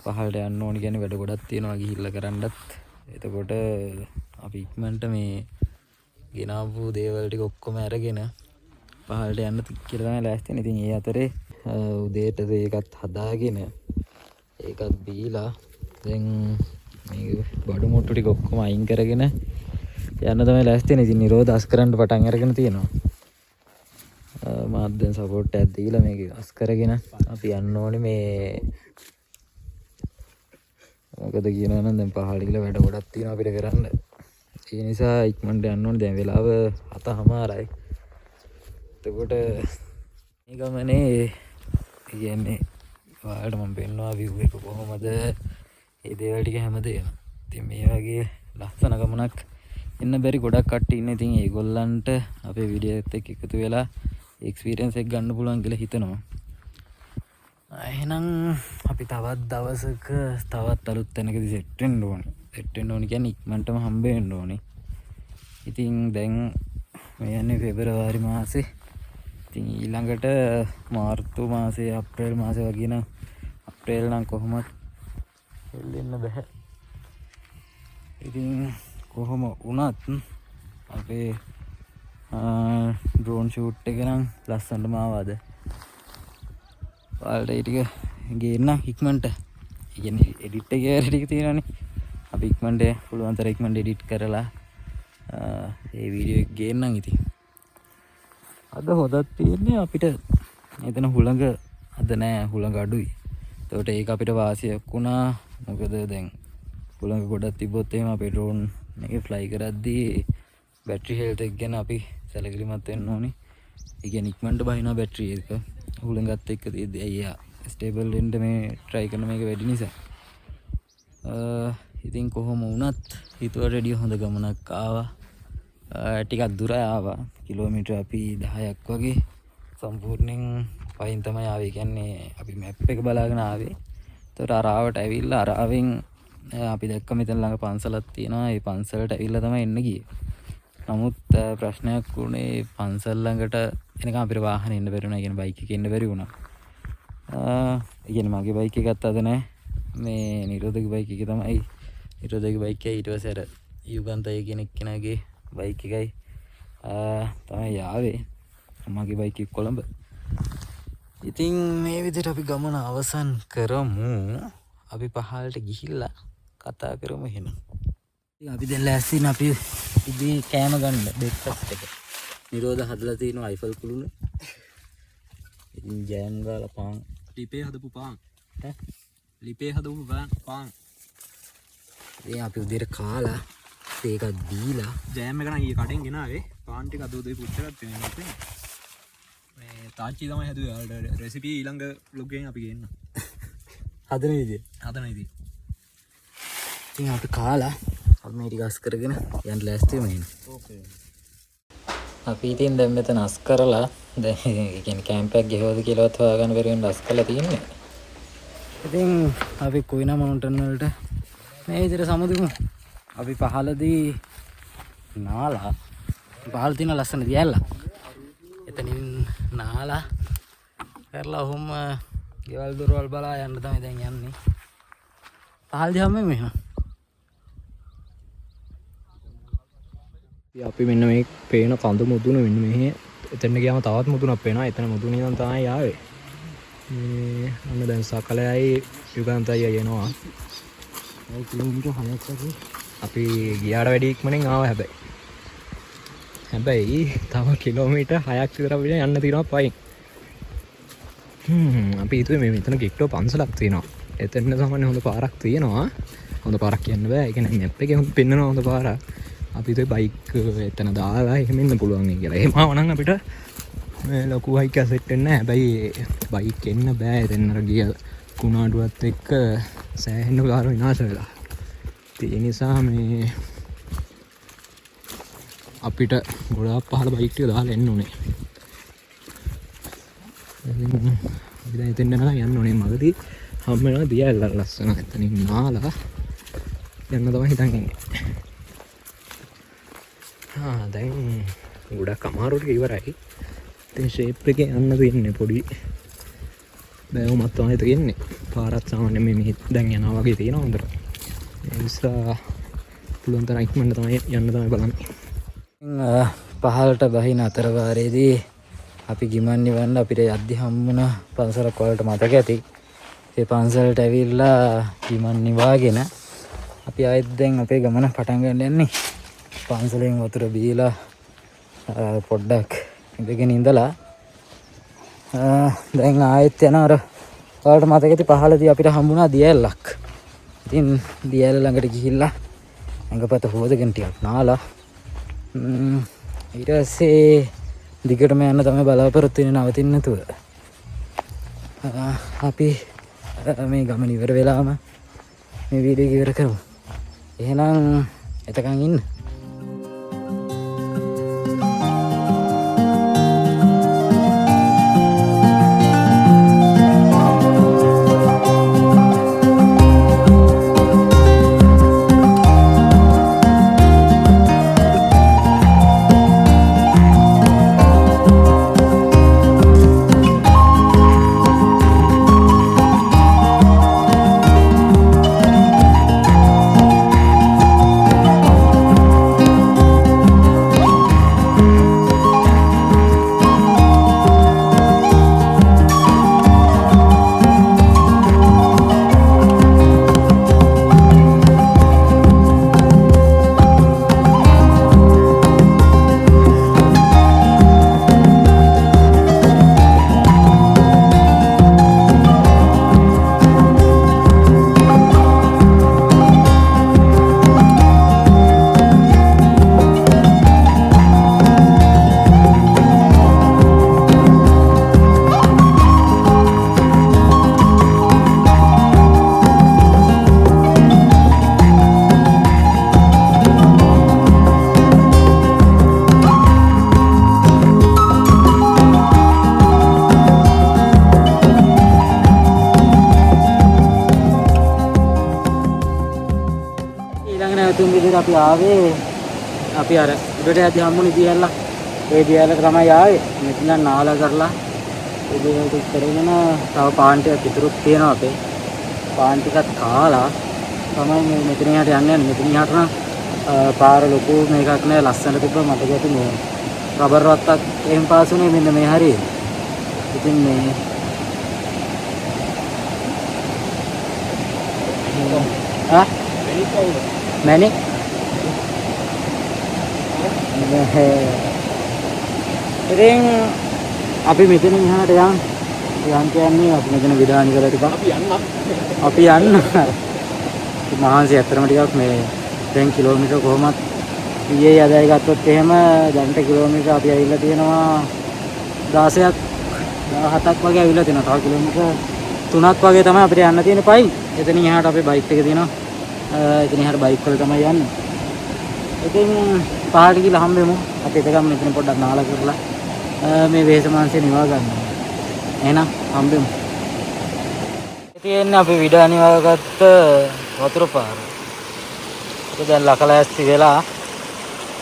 පහළට යන්න ඕනි කියන්නේ වැඩ ගොඩක් තියෙනවා ගිහිල්ලා කරන්නත්. එතකොට අපි ඉක්මනට මේ ගෙනාවු දේවල් ටික ඔක්කොම අරගෙන පහළට යන්න කියලා තමයි ලෑස්ති වෙන්නේ. ඉතින් ඒ අතරේ උදේට ඒකත් හදාගෙන ඒකත් බීලා දැන් මේ බඩු මුට්ටු ටික ඔක්කොම අයින් කරගෙන යන්න තමයි ලෑස්ති වෙන්නේ. ඉතින් නිරෝධ අස් කරන්න පටන් අරගෙන තියෙනවා. මාත් දැන් සපෝට් එකක් දීලා මේක අස් කරගෙන අපි යන්න ඕනේ මේ මොකද කියනවා නම් දැන් පහළ ගිහලා වැඩ ගොඩක් තියෙනවා අපිට කරන්න. ඒ නිසා ඉක්මනට යන්න ඕනේ. දැන් වෙලාව 7:00යි. එතකොට මේ ගමනේ කියන්නේ ඔයාලට මම පෙන්නවා view එක කොහොමද ඒ දේවල් ටික හැමදේම. ඉතින් මේ වගේ ලස්සන ගමනක් එන්න බැරි ගොඩක් කට්ටිය ඉන්නේ. ඉතින් ඒගොල්ලන්ට අපේ වීඩියෝ එකත් එක්ක එකතු වෙලා එක්ස්පීරියන්ස් එක ගන්න පුළුවන් කියලා හිතනවා. එහෙනම් අපි තවත් දවසක තවත් අලුත් තැනකදී සෙට් වෙන්න ඕනේ. සෙට් වෙන්න ඕනේ කියන්නේ ඉක්මනටම හම්බ වෙන්න ඕනේ. ඉතින් දැන් මේ යන්නේ පෙබරවාරි මාසේ. ඉතින් ඊළඟට මාර්තු මාසේ අප්‍රේල් මාසේ වගේ නම් අප්‍රේල් නම් කොහොමත් එල්ලෙන්න බෑ. ඉතින් කොහොම වුණත් අපේ ඩ්‍රෝන් ෂූට් එක නම් ලස්සනටම ආවාද. ඔයාලට ඒ ටික ගේන්න ඉක්මනට. ඒ කියන්නේ එඩිට් එකේ වැඩ ටික තියෙනවානේ. අපි ඉක්මනට පුළුවන් තරම් ඉක්මනට එඩිට් කරලා ඒ වීඩියෝ එක ගේන්නම්. ඉතින් අද හොදක් තියෙන්නේ අපිට එතන හුළඟ අද නෑ, හුළඟ අඩුයි. ඒකට ඒක අපිට වාසියක් වුණා. මොකද දැන් හුළඟ ගොඩක් තිබ්බොත් එහෙම අපේ ඩ්‍රෝන් එකේ ෆ්ලයි කරද්දී බැටරි හෙල්ත් එක ගැන අපි සැලකිලිමත් වෙන්න ඕනේ. ඒ කියන්නේ ඉක්මනට බහිනවා බැටරි එක. හුළඟත් එක්ක තියෙද්දි අයියා ස්ටේබල් වෙන්න මේ try කරන මේක වැඩි නිසා. ඉතින් කොහොම වුණත් හිතුවට වැඩිය හොඳ ගමනක් ආවා. ටිකක් දුර ආවා. කිලෝමීටර් අපි 10ක් වගේ සම්පූර්ණයෙන් පයින් තමයි ආවේ. කියන්නේ අපි මැප් එක බලාගෙන ආවේ. ඒතකොට අරාවට ඇවිල්ලා අරාවෙන් අපි දැක්ක මෙතන ළඟ පන්සලක් තියෙනවා. ඒ පන්සලට ඇවිල්ලා තමයි එන්න ගියේ. නමුත් ප්‍රශ්නයක් වුණේ පන්සල් ළඟට එනකම් අපිට වාහනේ එන්න බැරි වුණා. කියන්නේ බයික් එකේ එන්න බැරි වුණා. ඒ කියන්නේ මගේ බයික් එකත් අද නැහැ. මේ නිරෝධක බයික් එකේ තමයි. නිරෝධක බයික් එකයි ඊට පස්සේ අර යුගන්තය කියන එක්කෙනාගේ බයික් එකයි තමයි ආවේ. මගේ බයික් එක කොළඹ. ඉතින් මේ විදිහට අපි ගමන අවසන් කරමු. අපි පහළට ගිහිල්ලා කතා කරමු එහෙනම්. ඉතින් අපි දැන් ලෑස්තිනේ අපි ඉදී කෑම ගන්න බ්‍රේක්ෆාස්ට් එක. නිරෝධ හදලා තියෙනවා අයිෆල් කුළුණ. ඉතින් ජෑම් ගාලා පාන්. ලිපේ හදපු පාන්. ඈ ලිපේ හදපු පාන්. ඉතින් අපි උදේට කාලා ඒකත් දීලා ජෑම් එක නම් ඊයේ කඩෙන් ගෙනාවේ. පාන් ටික අද උදේ පුච්චලත් වෙනවා. මේ තාච්චි තමයි හදුවේ. ඔයාලට රෙසිපි ඊළඟ vlog එකෙන් අපි ගේන්න. හදන විදිය. ඉතින් අපි කාලා අපි මේ ටික අස් කරගෙන යන්න ලෑස්ති වෙමු එහෙනම්. ඕකේ. අපි ඉතින් දැන් මෙතන අස් කරලා දැන් ඒ කියන්නේ කැම්ප් එකක් ගෙවවද කියලාවත් හොයාගන්න බැරි වෙන අස් කරලා තියෙන්නේ. ඉතින් අපි කොයිනා මවුන්ටන් වලට මේ විදිහට සමුදුමු. අපි පහළදී නාලා පහළ තියෙන ලස්සන දියැල්ල. එතනින් නාලා කරලා ඔහොම ගෙවල් දොරවල් බලා යන්න තමයි දැන් යන්නේ. පහළදී හැම මෙහෙම. අපි මෙන්න මේ පේන කඳු මුදුන මෙන්න මෙහි එතන ගියාම තවත් මුදුනක් පේනවා. එතන මුදුනේ ඉඳන් තමයි ආවේ. මේ අන්න දැන් සකලයයි යුගන්තයයි යනවා. ඒ කිලෝමීටර් 6ක් වගේ අපි ගියාට වැඩි ඉක්මනින් ආවා හැබැයි තව කිලෝමීටර් 6ක් විතර අපිට යන්න තියෙනවා පයින්. අපි හිතුවේ මේ මෙතන කිට්ටෝ පන්සලක් තියෙනවා. එතන සාමාන්‍ය හොඳ පාරක් තියෙනවා. හොඳ පාරක් කියන්න බෑ. ඒ කියන්නේ මැප් එකේ හොඳ පෙන්නනවා හොඳ පාරක්. අපි හිතුවේ බයික් එතන දාලා එහෙම ඉන්න පුළුවන් කියලා. එහෙම ආවනම් අපිට මේ ලොකු හයික් එක සෙට් වෙන්නේ නැහැ. හැබැයි බයික් එන්න බෑ. එතන අර ගිය කුණාඩුවත් එක්ක සෑහෙන කාර විනාශ වෙලා. ඒ නිසා මේ අපිට ගොඩාක් පහළ බයික් ටික දාලා එන්න ඕනේ. අපි දැන් එතෙන් යන්න ඕනේ. මගදී හම් වෙනවා දියැල්ල ලස්සන. එතනින් නාලා යන්න තමයි හිතන් ඉන්නේ. දැන් ගොඩක් අමාරුවට ඉවරයි. ඉතින් ෂේප් එකේ යන්න තියෙන්නේ පොඩි බෑවුමක් තමයි තියෙන්නේ. පාරත් සාමාන්‍ය මේ දැන් යනවා වගේ තියෙනවා හොඳට. ඒ නිසා පුළුවන් තරම් ඉක්මනට තමයි යන්න තමයි බලන්නේ. පහළට බහින අතර වාරයේදී අපි ගිමන් නිවන්න අපිට යද්දි හම්බුණ පන්සලක් වලට මතක ඇති. ඒ පන්සලට ඇවිල්ලා ගිමන් නිවාගෙන අපි ආයෙත් දැන් අපේ ගමන පටන් ගන්න යන්නේ. පන්සලෙන් වතුර බීලා පොඩ්ඩක් ඉඳගෙන ඉඳලා දැන් ආයෙත් යන අර ඔයාලට මතක ඇති පහළදී අපිට හම්බුණා දියැලක්. ඉතින් දියැල ළඟට ගිහිල්ලා ඇඟපත හොදගෙන ටිකක් නාලා ඊට පස්සේ දිගටම යන්න තමයි බලාපොරොත්තු වෙන්නේ නවතින්න නැතුව. අපි මේ ගමන ඉවර වෙලාම මේ වීඩියෝ එක ඉවර කරමු. එහෙනම් එතකන් ඉන්න. අපි ආවේ අපි අර උඩට යද්දි හම්බුනේ දියැලක්. ඒ දියැලක තමයි ආවේ. මෙතන නාලා කරලා ඒ දියැලට කරගෙන තව පාන් ටිකක් ඉතුරුත් තියෙනවා අපේ. පාන් ටිකත් කාලා තමයි මේ මෙතන යට යන්නේ. මෙතන යට නම් පාර ලොකු මේකක් නෑ ලස්සනට තිබ්බ මතක ඇති මේ රබර් රත්තක් එහෙම පාසුනේ මෙන්න මේ හරිය. ඉතින් මේ මැණික් ඉතින් අපි මෙතන ඉහළට යන් කියන්නේ අපි මෙතන විදානි කරලා ටිකක් අපි යන්න මහන්සි ඇත්තටම ටිකක් මේ දැන් කිලෝමීටර කොහොමත් ඊයේ අදයි ගත්තොත් එහෙම දැන්ට කිලෝමීටර අපි ඇවිල්ලා තියෙනවා 16ක් 17ක් වගේ ඇවිල්ලා තියෙනවා. තව කිලෝමීටර 3ක් වගේ තමයි අපිට යන්න තියෙන පයින්. එතනින් එහාට අපේ බයික් එක තියෙනවා. එතන එහාට බයික් වල තමයි යන්නේ. ඉතින් පහළට ගිහලා හම්බෙමු. අපි එතකම මෙතන පොඩ්ඩක් නාලා කරලා මේ වෙහෙස මාංශය නිවා ගන්නවා. එහෙනම් හම්බෙමු. තියෙන්නේ අපි විඩා නිවාගත්ත වතුර පාර. ඒක දැන් ලකලෑස්ති වෙලා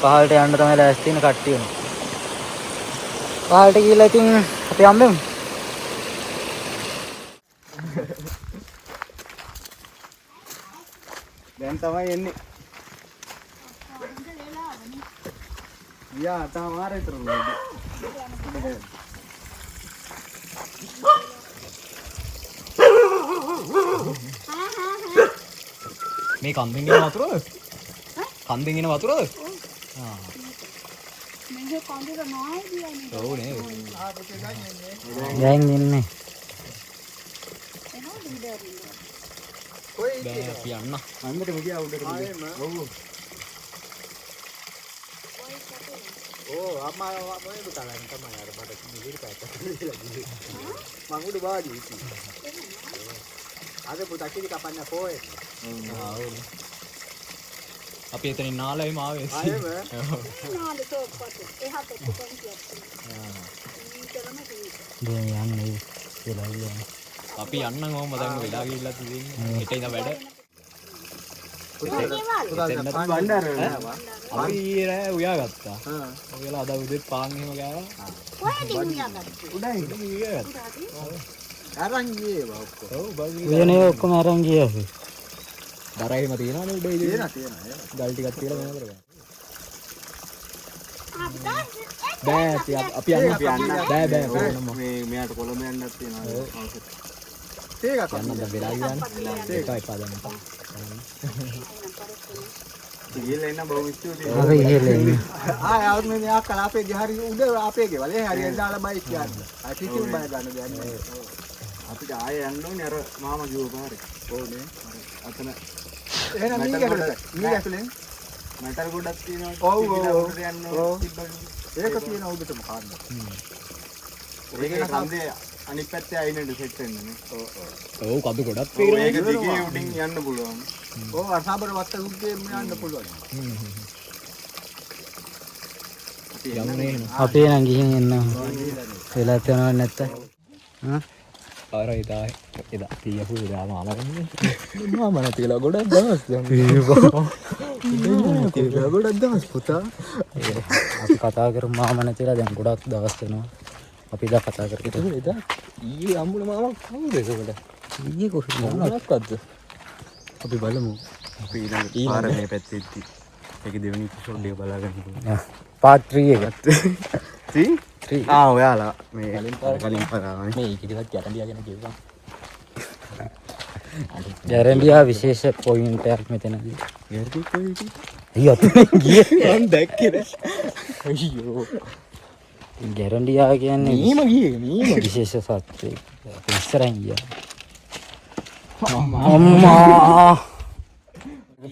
පහළට යන්න තමයි ලෑස්ති වෙන කට්ටිය උනේ. පහළට ගිහලා ඉතින් අපි හම්බෙමු. දැන් තමයි එන්නේ. යා තමයි විතර මේ කන්දෙන් එන වතුරද? කන්දෙන් එන වතුරද? ආ. මේ කන්දේ තමයි කියන්නේ. ඔව් නේද? දැන් ඉන්නේ. බෑ අපි යන්න. අම්මට ගියා උඩට ගියා. ඔව්. ඕ අම්මා මොනේ දුතාලා තමයි අර බඩ නිවිල පැත්තට ගිහලා ගියේ. මං උඩ වාඩි ඉන්නේ. අද පුතා කිරි කපන්න පොයේ. ඔව්. අපි එතනින් නාලෙම ආවේ. ආයෙම නාලේ තෝප්පත් එහාට කොටන් කියත්. දැන් යන්නේ කියලා කියන්නේ. අපි යන්නම් ඕම දැන් වෙලා ගිහිල්ලා තියෙන්නේ. හෙට ඉඳන් වැඩ. අපි රෑ උයා ගත්තා. ඔයලා අද උදේත් පාන් එහෙම ගාවා. අරන් ගියේ ඔක්කොම. ඔව් බල්ලි. උයනේ ඔක්කොම අරන් ගියා අපි. දර එහෙම තියනවනේ උඩ ඉතින්. තියෙනවා. ගල් ටිකක් තියලා මෙහෙම කරගන්න. බෑ අපි යන්න බෑ මේ මෙයාට කොළඹ යන්නත් තියෙනවා. තේගක් යන්න වෙලා ඉවරනේ. ඒකයි පාදන්න. ගිහලා එන්න බොහොම ස්තුතියි. අපි ඉහෙලෙන්නේ. ආවුත් මේ අක්කලා අපේ ගහරි උඩ අපේ ගෙවල ඒ හරියට දාලා බයික් යන්නේ. ආ කිසිම බය ගන්න දෙයක් නෑ. අපිට ආයෙ යන්න ඕනේ අර මාමා කිව්ව පාරේ. ඕනේ. අතන එහෙනම් මී ඇතුලෙන් මටල් ගොඩක් තියෙනවා. ඔව් උඩට යන්න ඔව්. තිබ්බනේ. ඒක තියෙන උඩටම කාන්න. ඒකේ සම්දේ අනිත් පැත්තේ අයිනෙන්ද සෙට් වෙන්නේ. ඔව් කඳු ගොඩක් ඔව් ඒක දිගේ උඩින් යන්න පුළුවන්. ඔව් අසබර වත්ත උඩේ යන්න පුළුවන්. යමුනේ එහෙනම්. අපි නම් ගිහින් එන්න. වෙලා තනව නැත්නම්. හා? ආර ඉදා තියපු ඉදා මාමරන්නේ. මාම නැතිලා ගොඩක් දවස් දැන්. තියලා ගොඩක් දවස් පුතා. අපි කතා කරමු මාම නැතිලා දැන් ගොඩක් දවස් වෙනවා. අපි ඉදා කතා කරගෙන එදා ඊයේ අම්මුණ මාමා කවුද ඒකට? ඊයේ කොහෙද මොනක්වත්ද? අපි බලමු. අපි ඊළඟ පාර මේ පැත්තේ ඉති. ඒක දෙවෙනි එපිසෝඩ් එක බලාගන්න. පාර්ට් 3 එක. 3? ආ ඔයාලා මේ කලින් පාරානේ. මේ ඉතිරිවත් ගැටඹියා ගැන කිව්වා. ගැරන්ඩියා විශේෂ පොයින්ට් එකක් මෙතනදී. ගැරටි කොයි ඉති? අයියෝ අපි ගියේ. මම දැක්කේ නෑ. අයියෝ. ගැරන්ඩියා කියන්නේ මීම ගියේ මීම. විශේෂ සත්ත්වෙක්. අපි ඉස්සරහින් ගියා. අම්මා.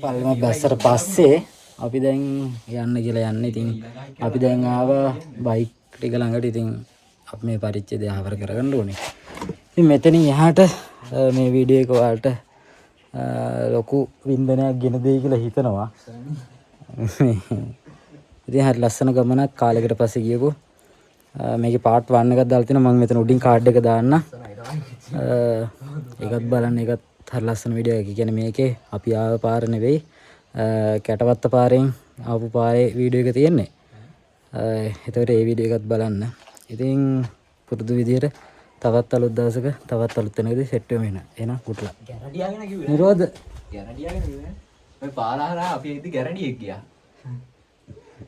පල්ලම බැස්සට පස්සේ අපි දැන් යන්න කියලා යන්නේ. ඉතින් අපි දැන් ආවා බයික් ටික ළඟට. ඉතින් අපි මේ පරිච්ඡේදය ආවර කරගන්න ඕනේ. ඉතින් මෙතනින් එහාට මේ වීඩියෝ එක ඔයාලට ලොකු වින්දනයක් ගෙන දෙයි කියලා හිතනවා. ඉතින් හරි ලස්සන ගමනක් කාලයකට පස්සේ ගියපො. මේකේ පාර්ට් 1 එකක් දාලා තිනවා. මම මෙතන උඩින් කාඩ් එක දාන්න. ඒකත් බලන්න. ඒකත් හරි ලස්සන වීඩියෝ එකක්. කියන්නේ මේකේ අපි ආව පාර නෙවෙයි කැටවත්ත පාරෙන් ආපු පාරේ වීඩියෝ එක තියෙන්නේ. ඒතකොට ඒ වීඩියෝ එකත් බලන්න. ඉතින් පුරුදු විදියට තවත් අලුත් දවසක තවත් අලුත් වෙනකදී සෙට් වෙමු එන. එහෙනම් කුටලා. ගැරඩියා ගැන කිව්වේ. නිරෝධ. ගැරඩියා ගැන කිව්වේ. මේ පාරහරා අපි ඉදි ගැරඩියෙක් ගියා.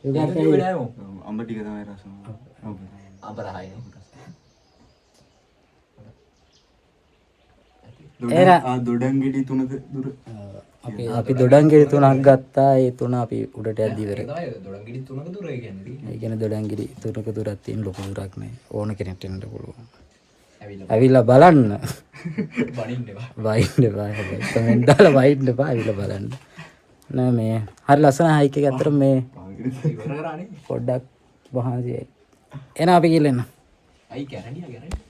ඒක ඒක කිව්වේ නෑ මො. අම්බ ටික තමයි රසම. ඔව්. අපරහයි. දොඩංගිඩි තුනද දුර. අපි දොඩංගිරි 3ක් ගත්තා. ඒ 3 අපි උඩට යද්දි ඉවරයි. තමයි දොඩංගිඩි 3ක දුර ඒ කියන්නේ. ඒ කියන්නේ දොඩංගිරි 3ක දුරක් තියෙන ලොකු දුරක් නෑ. ඕන කෙනෙක්ට එන්න පුළුවන්. ඇවිල්ලා ඇවිල්ලා බලන්න. බණින්න එපා. වයින්ඩ් එපා. කමෙන්ට් දාලා වයින්ඩ් එපා. ඇවිල්ලා බලන්න. නෑ මේ හරි ලස්සන හයික් එක. අතර මේ ඉවර කරානේ. පොඩ්ඩක් වහන්සියයි. එන අපි ගිහලා එන්න. අයි ගැරඩියා ගැරඩියා